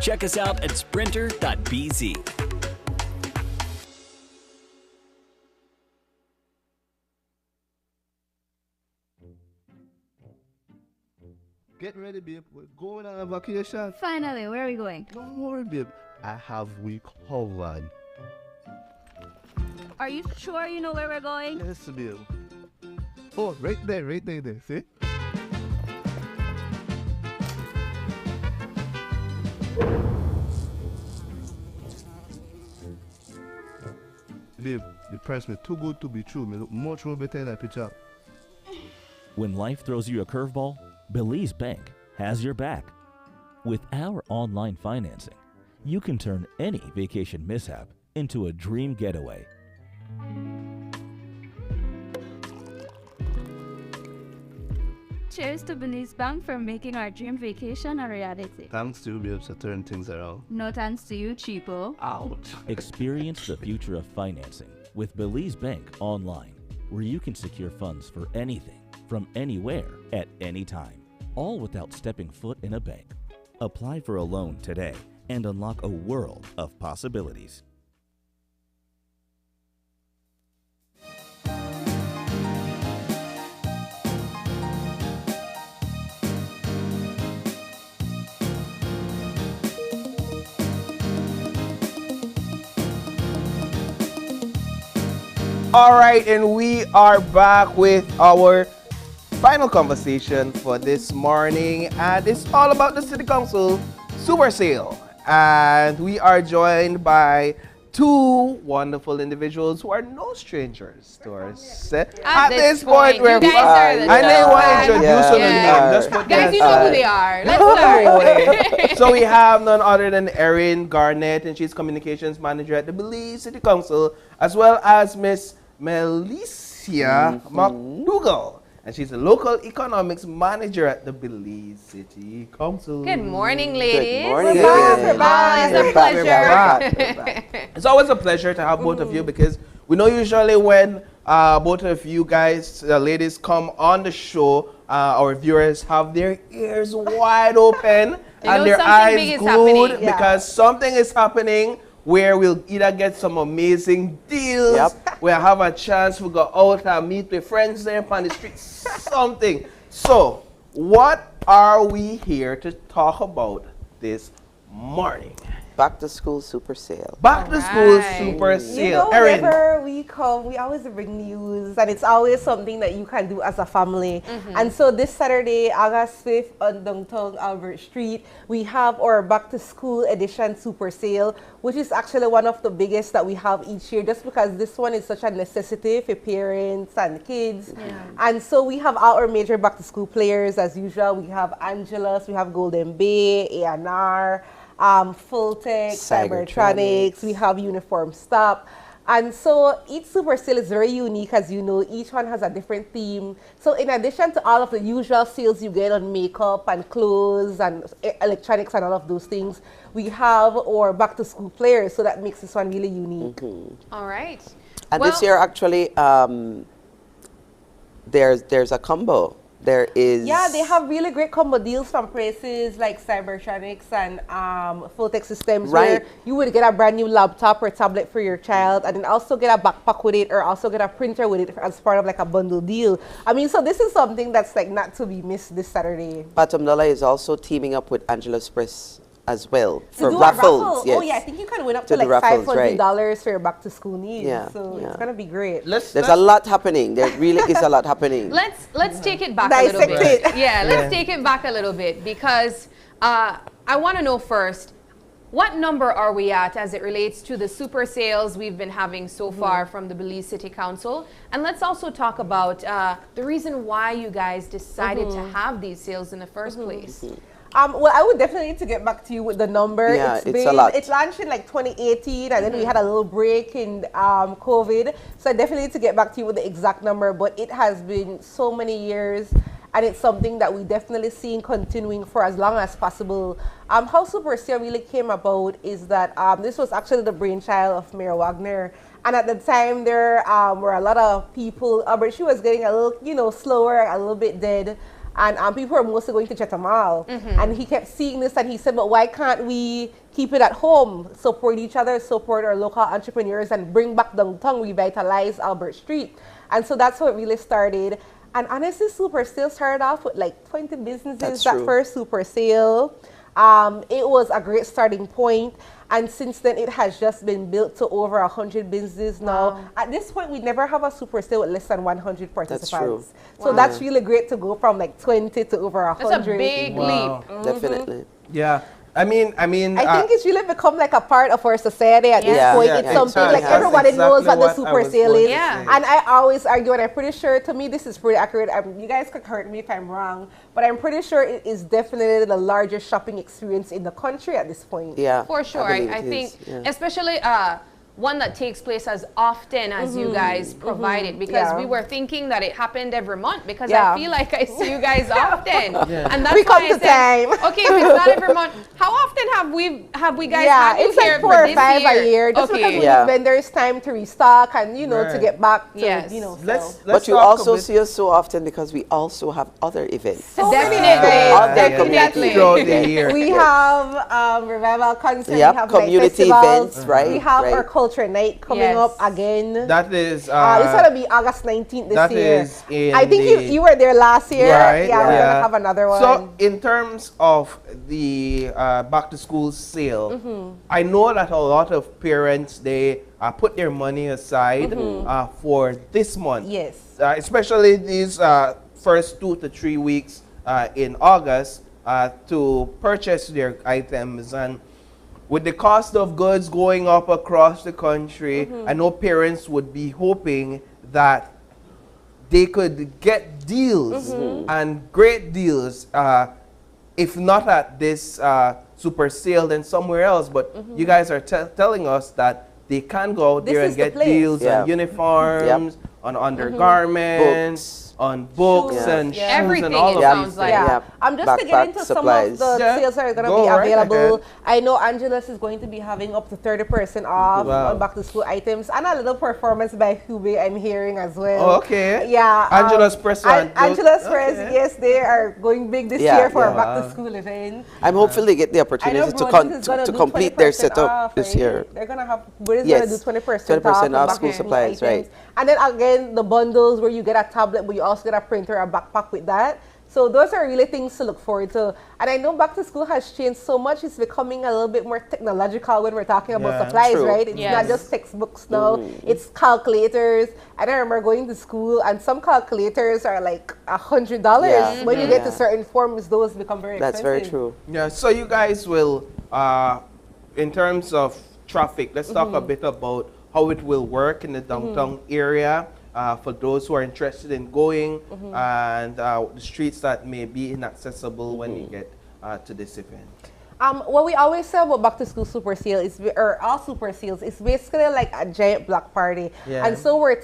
Check us out at sprinter.bz. Get ready, babe. We're going on a vacation. Finally, where are we going? Don't worry, babe. I have we covered. Are you sure you know where we're going? Yes, babe. Oh, right there, see? Babe, the price me too good to be true. Me look much more better in that picture. When life throws you a curveball, Belize Bank has your back. With our online financing, you can turn any vacation mishap into a dream getaway. Cheers to Belize Bank for making our dream vacation a reality. Thanks to you, babes, to turn things around. No thanks to you, cheapo. Ouch. Experience the future of financing with Belize Bank Online, where you can secure funds for anything, from anywhere, at any time, all without stepping foot in a bank. Apply for a loan today and unlock a world of possibilities. All right, and we are back with our final conversation for this morning, and it's all about the City Council Super Sale. And we are joined by two wonderful individuals who are no strangers to us. At this point, we're I didn't want to introduce them. Guys, you know who they are. Let's learn. So we have none other than Erin Garnett, and she's Communications Manager at the Belize City Council, as well as Miss Melissa McDougall. and she's a local economics manager at the Belize City Council. Good morning, ladies. Good morning. Always a pleasure. It's always a pleasure to have both of you, because we know usually when both of you guys, ladies, come on the show, our viewers have their ears wide open and their eyes glued, because something is happening where we'll either get some amazing deals, we'll have a chance to go out and meet with friends there on the street, something. So, what are we here to talk about this morning? Back to school super sale. Back to school super sale. You know, Erin. whenever we come, we always bring news, and it's always something that you can do as a family. And so this Saturday, August 5th on downtown Albert Street, we have our back to school edition super sale, which is actually one of the biggest that we have each year, just because this one is such a necessity for parents and kids. And so we have all our major back to school players as usual. We have Angelus, we have Golden Bay, A&R, Fulltech, Cybertronics, we have Uniform Stop. And so each super sale is very unique, as you know. Each one has a different theme. So in addition to all of the usual sales you get on makeup and clothes and electronics and all of those things, we have our back to school players. So that makes this one really unique. All right. And this year, actually, there's a combo. There is... Yeah, they have really great combo deals from places like Cybertronics and Fulltech Systems, where you would get a brand new laptop or tablet for your child, and then also get a backpack with it, or also get a printer with it as part of like a bundle deal. I mean, so this is something that's like not to be missed this Saturday. Bottom Dollar is also teaming up with Angela Express as well for raffles. Yes. Oh yeah, I think you can win up to like $500 for your back to school needs. So it's gonna be great. There's a lot happening. There really is a lot happening. Let's take it back a little bit. Yeah, let's take it back a little bit, because I want to know first, what number are we at as it relates to the super sales we've been having so far from the Belize City Council? And let's also talk about the reason why you guys decided to have these sales in the first place. Well, I would definitely need to get back to you with the number. Yeah, it's a lot. It launched in like 2018, and then we had a little break in COVID. So I definitely need to get back to you with the exact number. But it has been so many years, and it's something that we definitely seen continuing for as long as possible. How Super Sale really came about is that this was actually the brainchild of Mayor Wagner. And at the time, there were a lot of people, but she was getting a little, slower, a little bit dead. And people were mostly going to Chetamal. And he kept seeing this, and he said, but why can't we keep it at home, support each other, support our local entrepreneurs, and bring back downtown, revitalize Albert Street? And so that's how it really started. And honestly, Super Sale started off with like 20 businesses, that first Super Sale. It was a great starting point. And since then, it has just been built to over 100 businesses now. At this point, we never have a super sale with less than 100 participants. That's true. So that's really great to go from like 20 to over 100. That's a big leap. Definitely. Yeah. I mean, I think it's really become like a part of our society at this point. It's something like everybody knows what the super sale is. And I always argue, and I'm pretty sure, to me, this is pretty accurate. You guys can correct me if I'm wrong, but I'm pretty sure it is definitely the largest shopping experience in the country at this point. Yeah, for sure. I think, especially one that takes place as often as you guys provide it, because we were thinking that it happened every month, because I feel like I see you guys often. And that's we come why to time. Okay, if it's not every month, how often have we guys had you it's here like 4 or 5 a year, just because we give vendors time to restock and to get back to let's but you also see us so often because we also have other events. So many events. Definitely. We have revival concerts, we have community events, right? We have our culture night coming up again. That is it's gonna be August 19th this year. Is in I think you were there last year. Right, we're gonna have another one. So in terms of the back to school sale, I know that a lot of parents, they put their money aside for this month. Yes. Especially these first 2 to 3 weeks in August to purchase their items. And with the cost of goods going up across the country, I know parents would be hoping that they could get deals and great deals, if not at this super sale, then somewhere else. But you guys are telling us that they can go out there and get deals on uniforms, on undergarments, on books Shoes, and yeah. shoes Everything, and all it of sounds these like. things. Just to get into some of the sales that are going to be available. I know Angelus is going to be having up to 30% off on back to school items, and a little performance by Hubei I'm hearing as well. Oh, okay. Yeah. Angelus Press. Angelus Press, yes, they are going big this year for a back to school event. I'm hopeful they get the opportunity to complete their setup this year. They're going to have, Brody's going to do 20% off school supplies, right. And then again, the bundles where you get a tablet, but you also get a printer, a backpack with that. So those are really things to look forward to. And I know back to school has changed so much. It's becoming a little bit more technological when we're talking about supplies, right? It's not just textbooks now. It's calculators. And I remember going to school and some calculators are like $100. When you get to certain forms, those become very expensive. That's very true. Yeah, so you guys will, in terms of traffic, let's talk a bit about how it will work in the downtown area. For those who are interested in going and the streets that may be inaccessible when you get to this event. What we always say about back to school super sale is, or all super sales, is basically like a giant block party. And so we're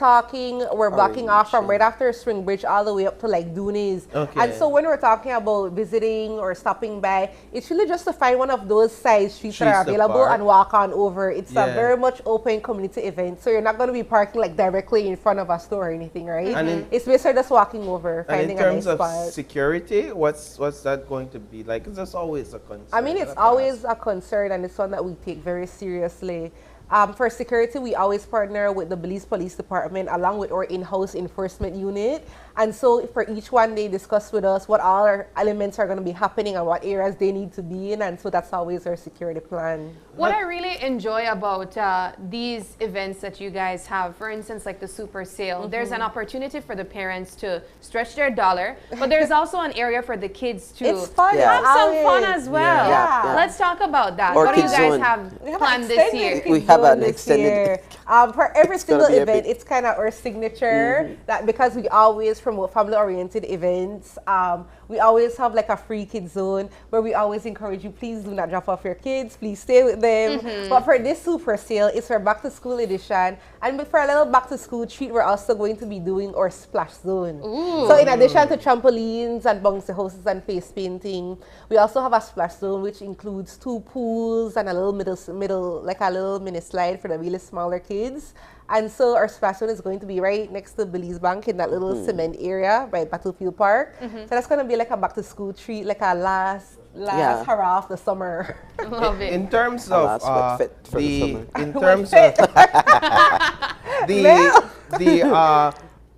blocking off from right after Spring Bridge all the way up to like Doonies. And so when we're talking about visiting or stopping by, it's really just to find one of those side streets that are available and walk on over. It's a very much open community event. So you're not going to be parking like directly in front of a store or anything, right? It's basically just walking over, finding a nice spot. And in terms of security, what's that going to be like? Is this always a concern? I mean, it's always a concern, and it's one that we take very seriously. For security, we always partner with the Belize Police Department along with our in-house enforcement unit. And so for each one, they discuss with us what all our elements are going to be happening and what areas they need to be in. And so that's always our security plan. What I really enjoy about these events that you guys have, for instance, like the super sale, there's an opportunity for the parents to stretch their dollar, but there's also an area for the kids to have some fun as well. Let's talk about that. What do you guys have planned this year? We have an extended. For every single event, it's kind of our signature that because we always promote family-oriented events, we always have like a free kids zone where we always encourage you, please do not drop off your kids, please stay with them. But for this super sale, it's our back to school edition. And for a little back to school treat, we're also going to be doing our splash zone. So in addition to trampolines and bouncy houses and face painting, we also have a splash zone which includes 2 pools and a little middle like a little mini slide for the really smaller kids. And so our splash zone is going to be right next to Belize Bank in that little cement area by Battlefield Park. So that's going to be like a back to school treat, like a last hurrah of the summer. Love it. In terms of the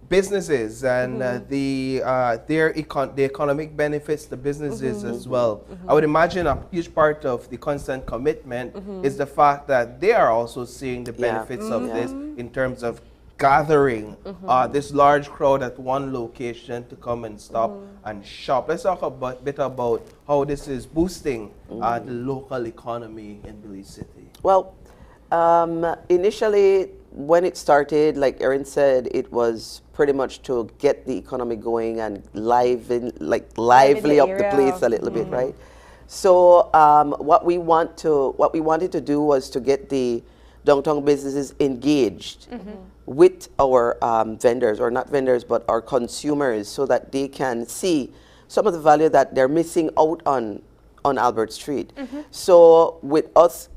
businesses and the economic benefits to businesses as well. I would imagine a huge part of the constant commitment is the fact that they are also seeing the benefits of this in terms of gathering this large crowd at one location to come and stop and shop. Let's talk a bit about how this is boosting the local economy in Belize City. Well, initially, when it started, like Erin said, it was pretty much to get the economy going and lively up the place a little bit, right? So what we wanted to do was to get the downtown businesses engaged with our vendors, or not vendors, but our consumers, so that they can see some of the value that they're missing out on Albert Street. So with us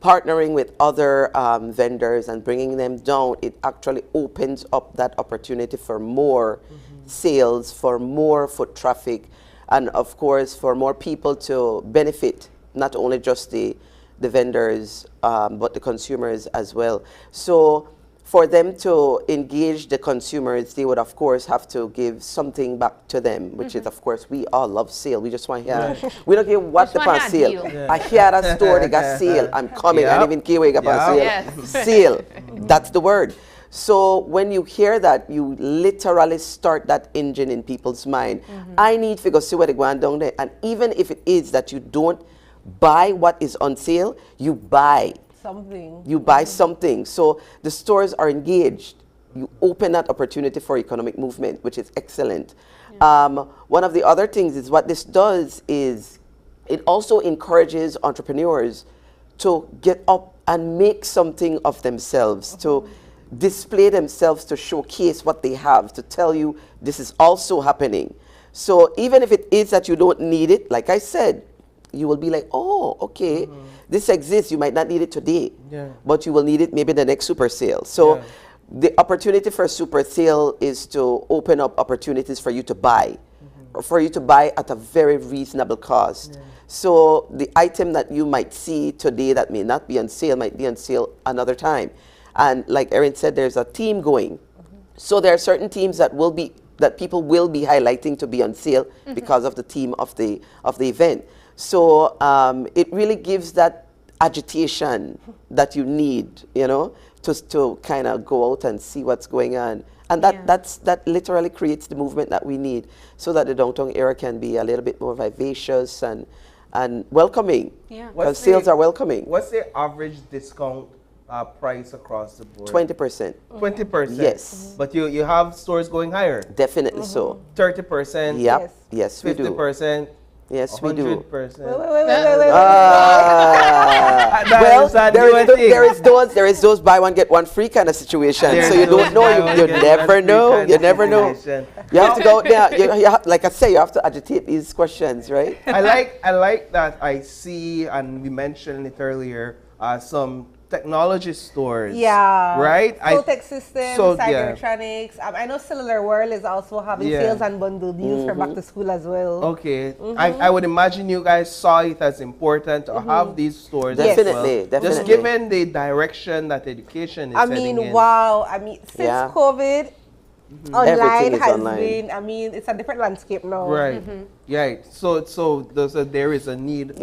partnering with other vendors and bringing them down, it actually opens up that opportunity for more sales, for more foot traffic, and of course for more people to benefit, not only just the vendors, but the consumers as well. So for them to engage the consumers, they would of course have to give something back to them, which is of course, we all love sale. We just want to hear, we don't care what the pan sale. I hear at a store, they got sale, I'm coming, I don't even care where you got sale. Sale, that's the word. So when you hear that, you literally start that engine in people's mind. I need to go see what they go down there. And even if it is that you don't buy what is on sale, you buy something. You buy something. So the stores are engaged. You open that opportunity for economic movement, which is excellent. One of the other things is what this does is it also encourages entrepreneurs to get up and make something of themselves, to display themselves to showcase what they have, to tell you this is also happening. So even if it is that you don't need it, like I said, you will be like, oh, okay, this exists. You might not need it today, but you will need it maybe the next super sale. So the opportunity for a super sale is to open up opportunities for you to buy, or for you to buy at a very reasonable cost. So the item that you might see today that may not be on sale might be on sale another time. And like Erin said, there's a theme going. So there are certain themes that people will be highlighting to be on sale because of the theme of the event. So it really gives that agitation that you need, you know, to kind of go out and see what's going on. And that literally creates the movement that we need so that the downtown area can be a little bit more vivacious and welcoming. Yeah. Because sales are welcoming. What's the average discount price across the board? 20%. 20%? Yes. But you have stores going higher? Definitely so. 30%? Yep. Yes, we do. 50%? Yes, we do. 100%. Well, there is those buy one get one free kind of situation. So you don't know. You never know. You never know. You have to go out there. Like I say, you have to agitate these questions, right? I like that. I see, and we mentioned it earlier. Some technology stores. Yeah. Right? Tech Systems, Cybertronics. I know Cellular World is also having sales and bundle deals for back to school as well. Okay. I would imagine you guys saw it as important to have these stores. Definitely. Just given the direction that education is heading in. Wow. Since COVID, online has been, it's a different landscape now. Right. Right. So there is a need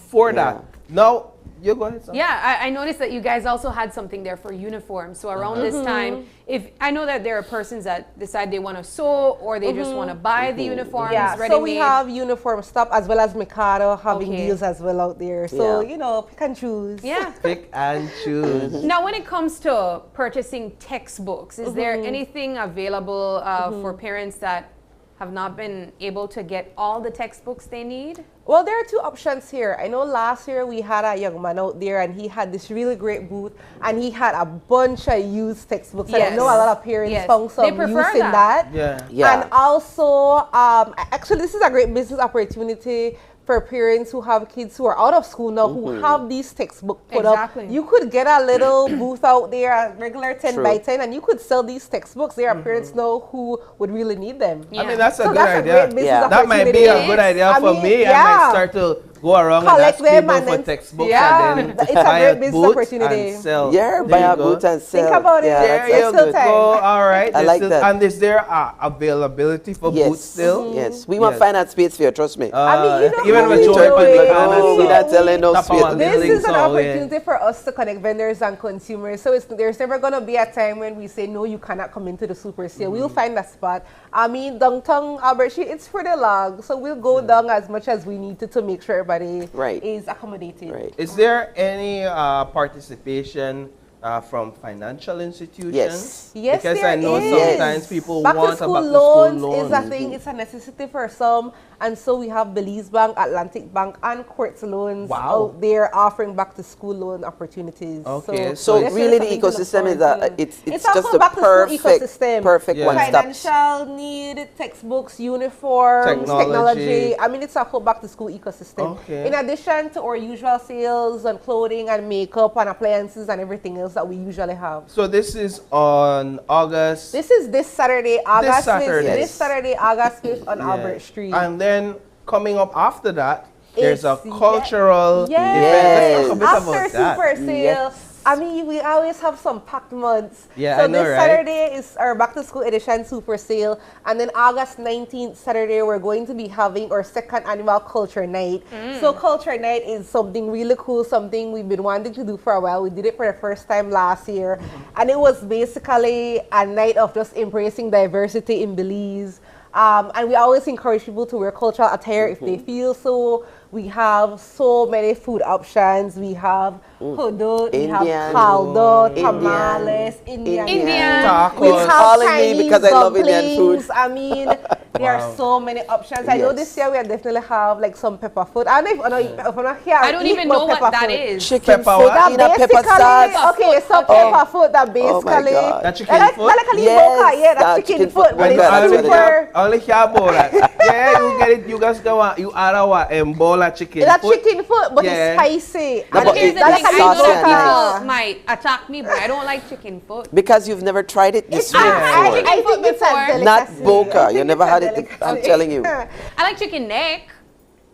for that. Now, you go ahead, Sam. Yeah, I noticed that you guys also had something there for uniforms. So around this time, if I know that there are persons that decide they want to sew or they just want to buy the uniforms ready-made. So we have Uniform Stop as well as Mikado having deals as well out there. So, you know, pick and choose. Yeah. Pick and choose. Now, when it comes to purchasing textbooks, is there anything available for parents that have not been able to get all the textbooks they need? Well, there are two options here. I know last year we had a young man out there and he had this really great booth and he had a bunch of used textbooks. And I know a lot of parents found some use in that. And also, actually this is a great business opportunity for parents who have kids who are out of school now, who have these textbooks put up. You could get a little booth out there, a regular 10 by 10, and you could sell these textbooks. There are parents now who would really need them. I mean, that's a good idea. That might be a good idea for me. I might start to go around collect and ask people for textbooks and then it's a great business opportunity. And sell. Buy a boot and sell. Think about it. There you go. All right. I like that. And is there availability for boots still? Yes. We want finance space for you, trust me. I mean, even with we're not telling no space. This is an opportunity for us to connect vendors and consumers. So there's never going to be a time when we say, no, you cannot come into the super sale. We'll find a spot. I mean, downtown Albert Street, it's pretty long. So we'll go down as much as we need to make sure everybody is accommodated. Right. Is there any participation from financial institutions? Yes. Yes, because there I know is. sometimes people back want to school a back-to-school loan is a thing. It's a necessity for some. And so we have Belize Bank, Atlantic Bank, and Quartz Loans out there offering back-to-school loan opportunities. Okay. So really the ecosystem is it's just a perfect one-stop. Financial need, textbooks, uniforms, technology. I mean, it's a whole back-to-school ecosystem. Okay. In addition to our usual sales on clothing and makeup and appliances and everything else that we usually have. So this is on August? This is this Saturday, August 5th. This Saturday, August 5th on Albert Street. And then coming up after that, there's a cultural event. Let's talk a bit after about Super Sale. I mean, we always have some packed months. Yeah, so I know, this Saturday is our back to school edition Super Sale. And then August 19th, Saturday, we're going to be having our second annual Culture Night. So Culture Night is something really cool, something we've been wanting to do for a while. We did it for the first time last year. And it was basically a night of just embracing diversity in Belize. And we always encourage people to wear cultural attire if they feel so. We have so many food options. We have hudud, we have caldo, tamales, Indian. Tacos. We have Calling Chinese me because I love Indian food. I mean, There are so many options. I know this year we definitely have like some pepper food. I don't know if I'm not here. I don't even know what that is. Chicken food in a pepper sauce. Okay, some pepper food that basically. That chicken food? Yeah, that's chicken food. But it's super. Only here bowl that. Yeah, you get it. You guys go on. You add a bowl of chicken food. That's chicken food, but it's spicy. But here's the thing, I know people might attack me, but I don't like chicken food. Because you've never tried it this way I before. think it's a Not boca. You never had it. I'm telling you. I like chicken neck.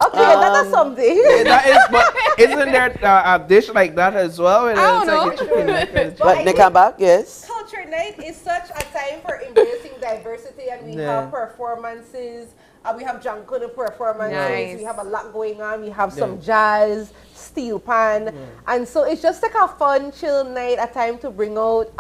Okay, that's something. Yeah, that is, but isn't there a dish like that as well? I don't know. Like a chicken neck. But neck and back, yes. Culture Night is such a time for embracing diversity, and we have performances. We have Jankuno performances. Nice. We have a lot going on. We have some jazz, steel pan, and so it's just like a fun, chill night. A time to bring out.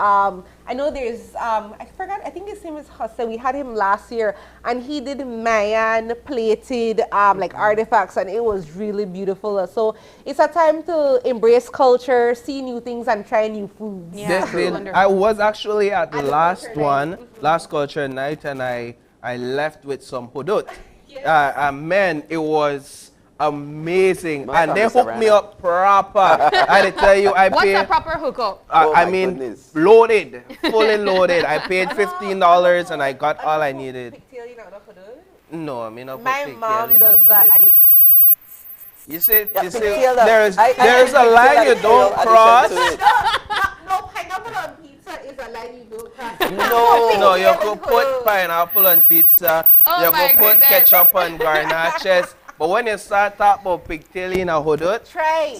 I know there's I forgot. I think his name is Hussein. We had him last year, and he did Mayan plated like artifacts, and it was really beautiful. So it's a time to embrace culture, see new things, and try new foods. Yeah, I was actually at the last culture night, and I left with some hudut. Man, it was amazing. And they hooked me up proper. I tell you, I paid. What's a proper hookup? I mean, loaded, fully loaded. I paid $15 and I got all I needed. No, I mean, my mom does that, and it's. You see, there's a line you don't cross. No, pineapple on pizza is a line you don't cross. No, you could put pineapple on pizza. You could put ketchup on garnaches. But when you start talking about pigtail in a hudut,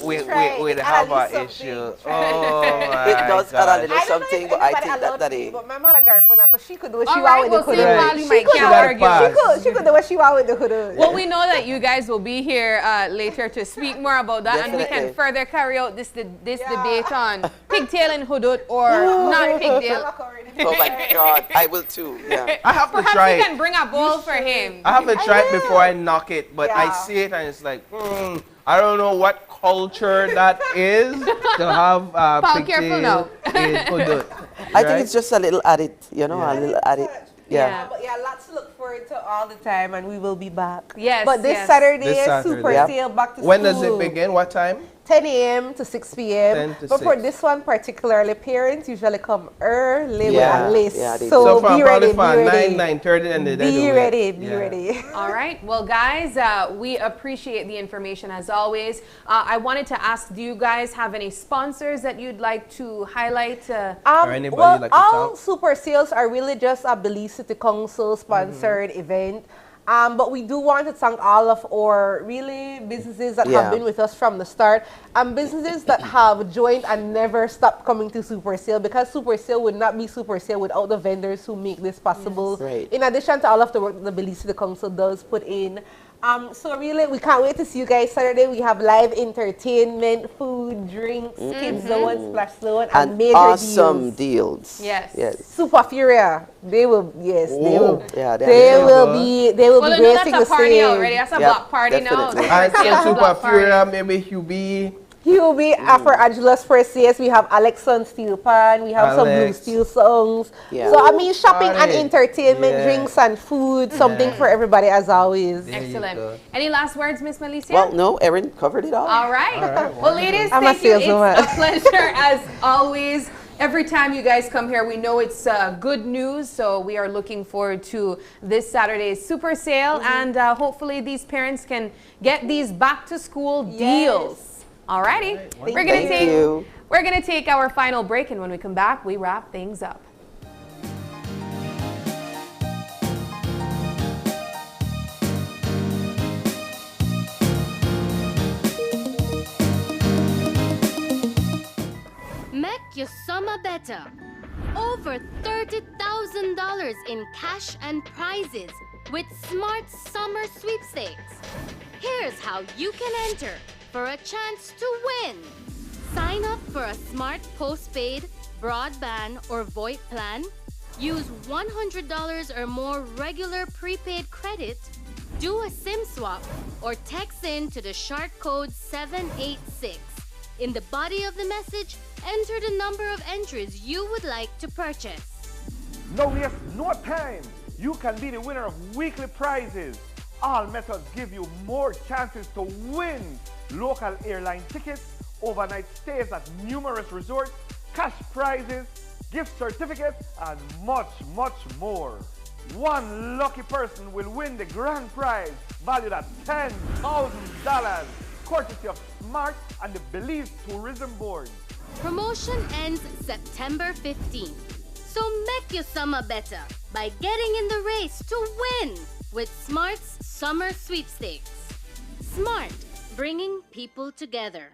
we'd have an issue. Oh my It does God. add a little something, but I think that is. But my mother Garfuna, so she could do what she want with the hudut. She could do what she want with the hudut. Well, we know that you guys will be here later to speak more about that, and we can further carry out this debate on pigtail and hudut or not pigtail. Oh my God, I will too. Yeah. I have to Perhaps try we it. can bring a bowl for him. I have to try it before I knock it, but I see it and it's like, I don't know what culture that is to have pigtail in hudut. I think it's just a little added, a little added. Yeah. But lots to look forward to all the time, and we will be back. Yes. But this Saturday, Super Sale back to school. When does it begin? What time? 10 a.m. to 6 p.m. 10 to but 6. for this one particularly, parents usually come early with a list. So be ready, from be ready. 9:30 and Be ready. All right. Well, guys, we appreciate the information as always. I wanted to ask, do you guys have any sponsors that you'd like to highlight? Or anybody like to all talk? Super Sales are really just a Belize City Council sponsored event. But we do want to thank all of our really businesses that have been with us from the start, and businesses that have joined and never stopped coming to Super Sale, because Super Sale would not be Super Sale without the vendors who make this possible. Right. In addition to all of the work the Belize City Council does put in. So really, we can't wait to see you guys Saturday. We have live entertainment, food, drinks, Kids Zone, Splash Zone, and major awesome deals. Yes. Super Furia. They will, they will. Yeah, they will be gracing the that's a party stage. already. That's a block party definitely. now. And Super Furia, maybe Hubie. He will be for Angelus Perseus. We have Alex on Steel Pan. We have some Blue Steel songs. Yeah. So, I mean, shopping and Party. entertainment, drinks and food, something for everybody as always. Excellent. Any last words, Miss Melissa? Well, no, Erin covered it all. All right. Well, ladies, I'm a thank you. It's saleswoman. a pleasure as always. Every time you guys come here, we know it's good news, so we are looking forward to this Saturday's Super Sale, and hopefully these parents can get these back-to-school deals. Alrighty, we're gonna take our final break, and when we come back, we wrap things up. Make your summer better. Over $30,000 in cash and prizes with Smart Summer Sweepstakes. Here's how you can enter for a chance to win. Sign up for a smart postpaid, broadband, or VoIP plan. Use $100 or more regular prepaid credit. Do a SIM swap or text in to the shark code 786. In the body of the message, enter the number of entries you would like to purchase. No waste, no time. you can be the winner of weekly prizes. All methods give you more chances to win local airline tickets, overnight stays at numerous resorts, cash prizes, gift certificates, and much, much more. One lucky person will win the grand prize valued at $10,000, courtesy of Smart and the Belize Tourism Board. Promotion ends September 15th. So make your summer better by getting in the race to win with Smart's Summer Sweepstakes. Smart, bringing people together.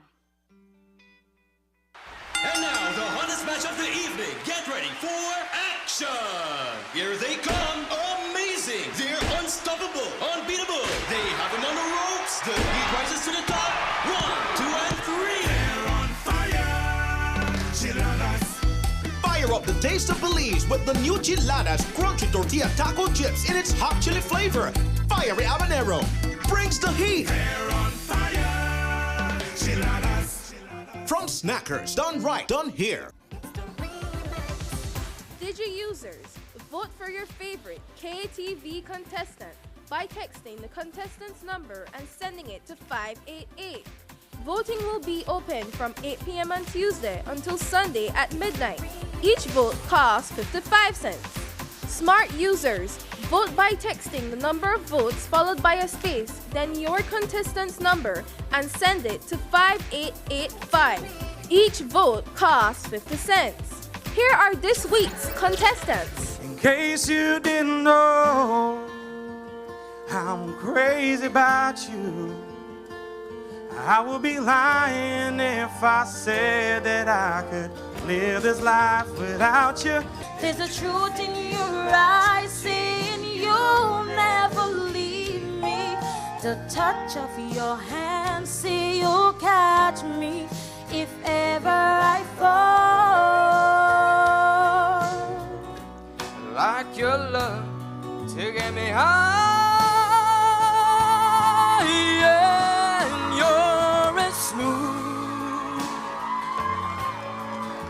And now, the hottest match of the evening. Get ready for action! Here they come. Amazing! They're unstoppable, unbeatable. They have them on the ropes. The heat rises to the top. 1, 2, and 3. They're on fire. Chiladas. Fire up the taste of Belize with the new Chiladas crunchy tortilla taco chips in its hot chili flavor. Fiery habanero brings the heat. They're on fire. Chiladas. From Snackers, done right, done here. Digi users, vote for your favorite KTV contestant by texting the contestant's number and sending it to 588. Voting will be open from 8 p.m. on Tuesday until Sunday at midnight. Each vote costs 55 cents. Smart users, vote by texting the number of votes followed by a space, then your contestant's number, and send it to 5885. Each vote costs 50 cents. Here are this week's contestants. In case you didn't know, I'm crazy about you. I would be lying if I said that I could live this life without you. There's a truth in your eyes saying you'll never leave me. The touch of your hand say you'll catch me if ever I fall. Like your love to get me high, yeah, and you're as smooth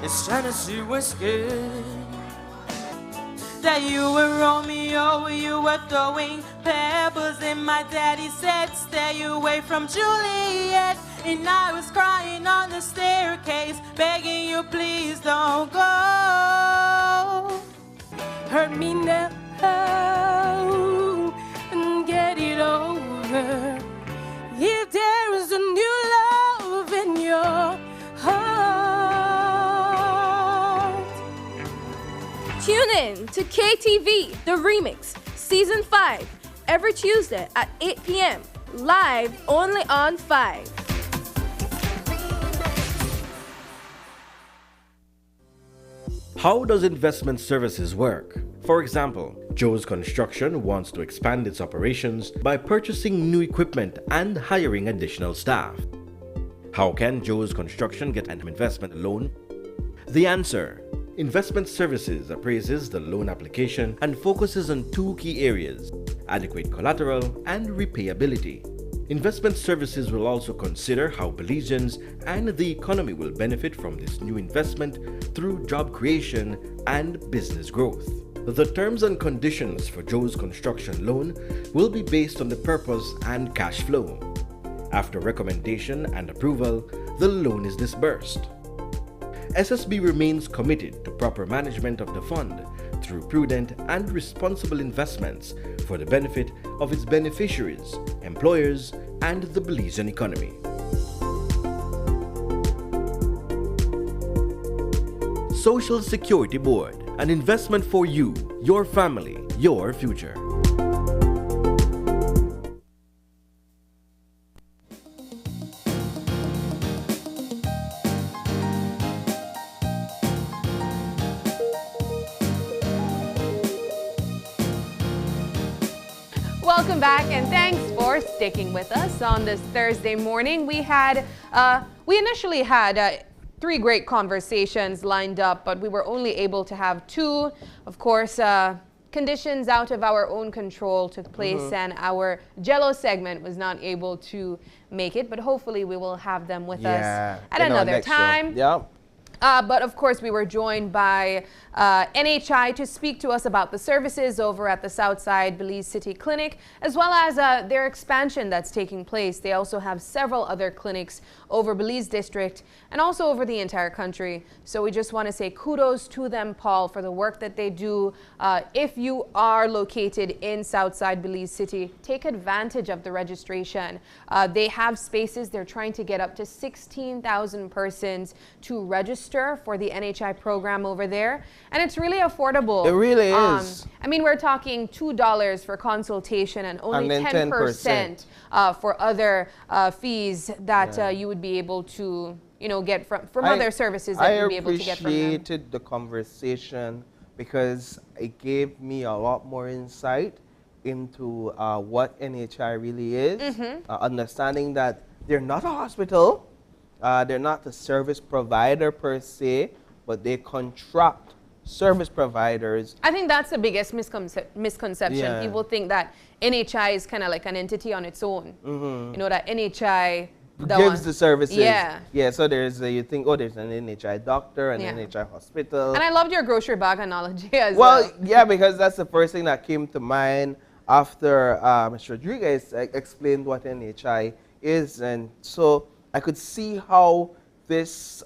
as Tennessee whiskey. That you were Romeo, you were throwing pebbles, and my daddy said stay away from Juliet. And I was crying on the staircase, begging you please don't go. Hurt me now and get it over. If there is a new love in your heart. Tune in to KTV The Remix Season 5 every Tuesday at 8 p.m. live only on 5. How does investment services work? For example, Joe's Construction wants to expand its operations by purchasing new equipment and hiring additional staff. How can Joe's Construction get an investment loan? The answer: Investment Services appraises the loan application and focuses on two key areas: adequate collateral and repayability. Investment Services will also consider how Belizeans and the economy will benefit from this new investment through job creation and business growth. The terms and conditions for Joe's Construction loan will be based on the purpose and cash flow. After recommendation and approval, the loan is disbursed. SSB remains committed to proper management of the fund through prudent and responsible investments for the benefit of its beneficiaries, employers, and the Belizean economy. Social Security Board, an investment for you, your family, your future. Welcome back, and thanks for sticking with us on this Thursday morning. We initially had 3 great conversations lined up, but we were only able to have 2. Of course, conditions out of our own control took place, and our Jello segment was not able to make it, but hopefully we will have them with us at another time. Yep. But of course, we were joined by NHI to speak to us about the services over at the Southside Belize City Clinic, as well as their expansion that's taking place. They also have several other clinics over Belize District and also over the entire country. So we just want to say kudos to them, Paul, for the work that they do. If you are located in Southside Belize City, take advantage of the registration. They have spaces. They're trying to get up to 16,000 persons to register for the NHI program over there, and it's really affordable. It really is. I mean, we're talking $2 for consultation and only 10% for other fees that you would be able to, get from other services that you'd be able to get from them. I appreciated the conversation because it gave me a lot more insight into what NHI really is, understanding that they're not a hospital. They're not a service provider per se, but they contract service providers. I think that's the biggest misconception. Yeah. People think that NHI is kind of like an entity on its own. That NHI gives the services. Yeah. Yeah, so you think, there's an NHI doctor, an NHI hospital. And I loved your grocery bag analogy as well. Well, yeah, because that's the first thing that came to mind after Mr. Rodriguez explained what NHI is. And so I could see how this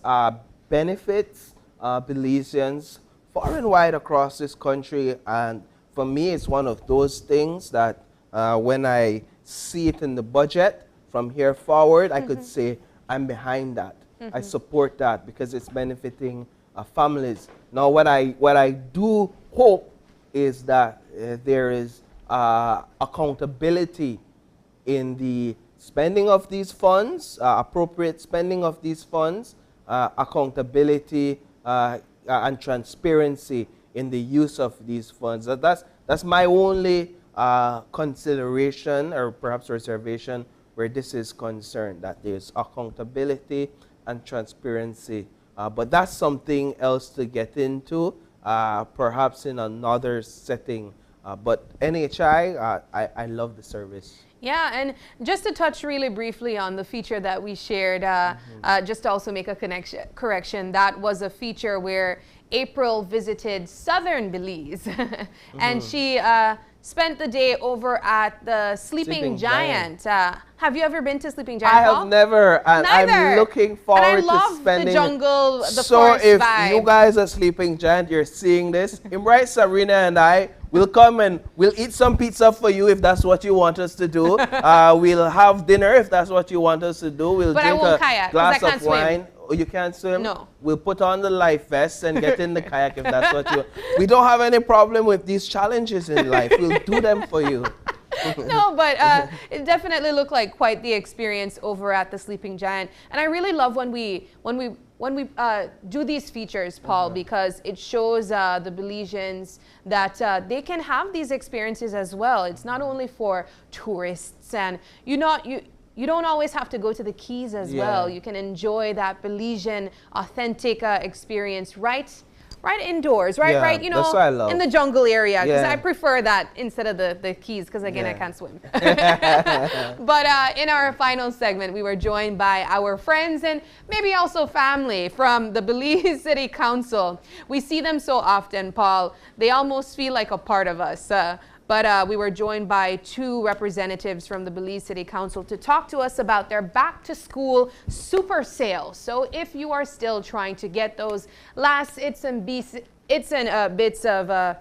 benefits Belizeans far and wide across this country. And for me, it's one of those things that when I see it in the budget from here forward, I could say I'm behind that. I support that because it's benefiting families. Now, what I do hope is that there is accountability in the spending of these funds, appropriate spending of these funds, accountability and transparency in the use of these funds. That's my only consideration or perhaps reservation where this is concerned, that there's accountability and transparency. But that's something else to get into, perhaps in another setting. But NHI, I love the service. Yeah, and just to touch really briefly on the feature that we shared, just to also make a correction, that was a feature where April visited southern Belize, and she spent the day over at the Sleeping Giant. Have you ever been to Sleeping Giant? I have never, and I'm looking forward to spending. The jungle, the so forest if vibe. You guys are Sleeping Giant, you're seeing this, invite Serena and I. We'll come and we'll eat some pizza for you if that's what you want us to do. We'll have dinner if that's what you want us to do. We'll drink a glass of wine. Oh, you can't swim? No. We'll put on the life vest and get in the kayak if that's what you want. We don't have any problem with these challenges in life. We'll do them for you. No, but it definitely looked like quite the experience over at the Sleeping Giant. And I really love when we do these features, Paul, because it shows the Belizeans that they can have these experiences as well. It's not only for tourists, and you don't always have to go to the Keys as well. You can enjoy that Belizean authentic experience right indoors, right, that's what I love. in the jungle area, because I prefer that instead of the Keys, because again, I can't swim. But in our final segment, we were joined by our friends and maybe also family from the Belize City Council. We see them so often, Paul. They almost feel like a part of us. But we were joined by two representatives from the Belize City Council to talk to us about their back-to-school super sale. So if you are still trying to get those last bits of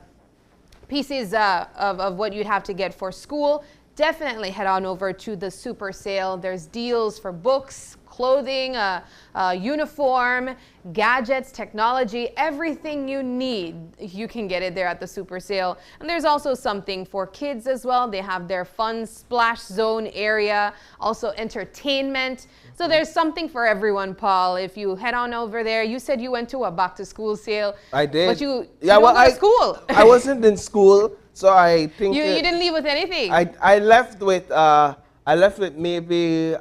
pieces of what you'd have to get for school, definitely head on over to the super sale. There's deals for books, clothing, uniform, gadgets, technology, everything you need, you can get it there at the super sale. And there's also something for kids as well. They have their fun splash zone area, also entertainment. So there's something for everyone, Paul. If you head on over there, you said you went to a back to school sale. I did. But you don't go to school. I wasn't in school, so I think you didn't leave with anything. I left with maybe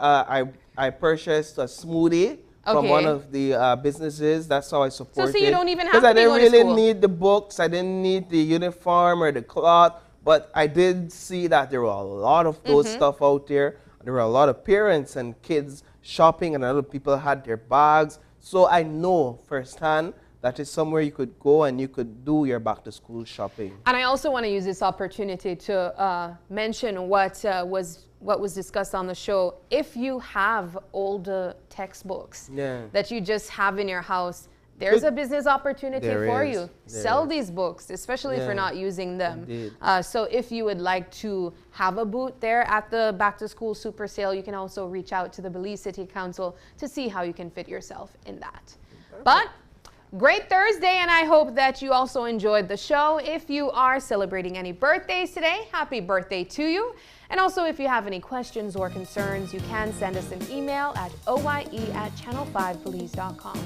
I purchased a smoothie from one of the businesses. That's how I supported. So you don't even have because to I didn't go to really school. need the books. I didn't need the uniform or the cloth. But I did see that there were a lot of those stuff out there. There were a lot of parents and kids shopping, and a lot of people had their bags. So I know firsthand that is somewhere you could go and you could do your back to school shopping. And I also want to use this opportunity to mention what was discussed on the show. If you have older textbooks that you just have in your house, there's a business opportunity for you. Sell these books, especially if you're not using them. So if you would like to have a booth there at the Back to School Super Sale, you can also reach out to the Belize City Council to see how you can fit yourself in that. But great Thursday, and I hope that you also enjoyed the show. If you are celebrating any birthdays today, happy birthday to you. And also, if you have any questions or concerns, you can send us an email at oye@channel5belize.com.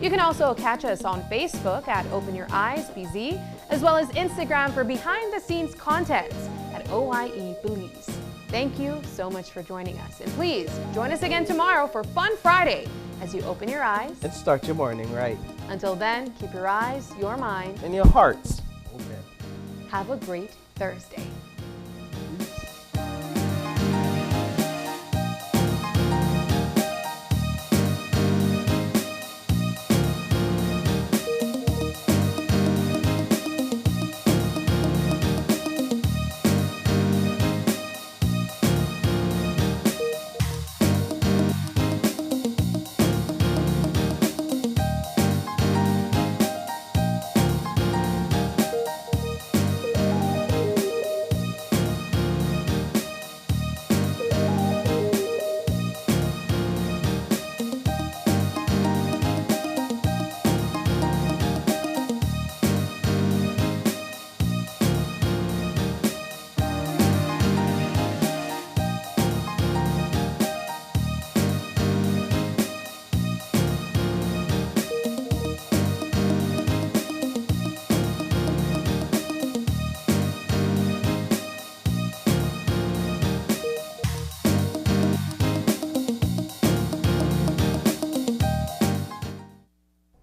You can also catch us on Facebook at Open Your Eyes BZ, as well as Instagram for behind-the-scenes content at OYE Belize. Thank you so much for joining us. And please join us again tomorrow for Fun Friday as you open your eyes and start your morning right. Until then, keep your eyes, your mind, and your hearts open. Have a great Thursday.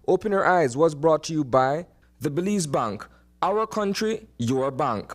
Open Your Eyes was brought to you by the Belize Bank, our country, your bank.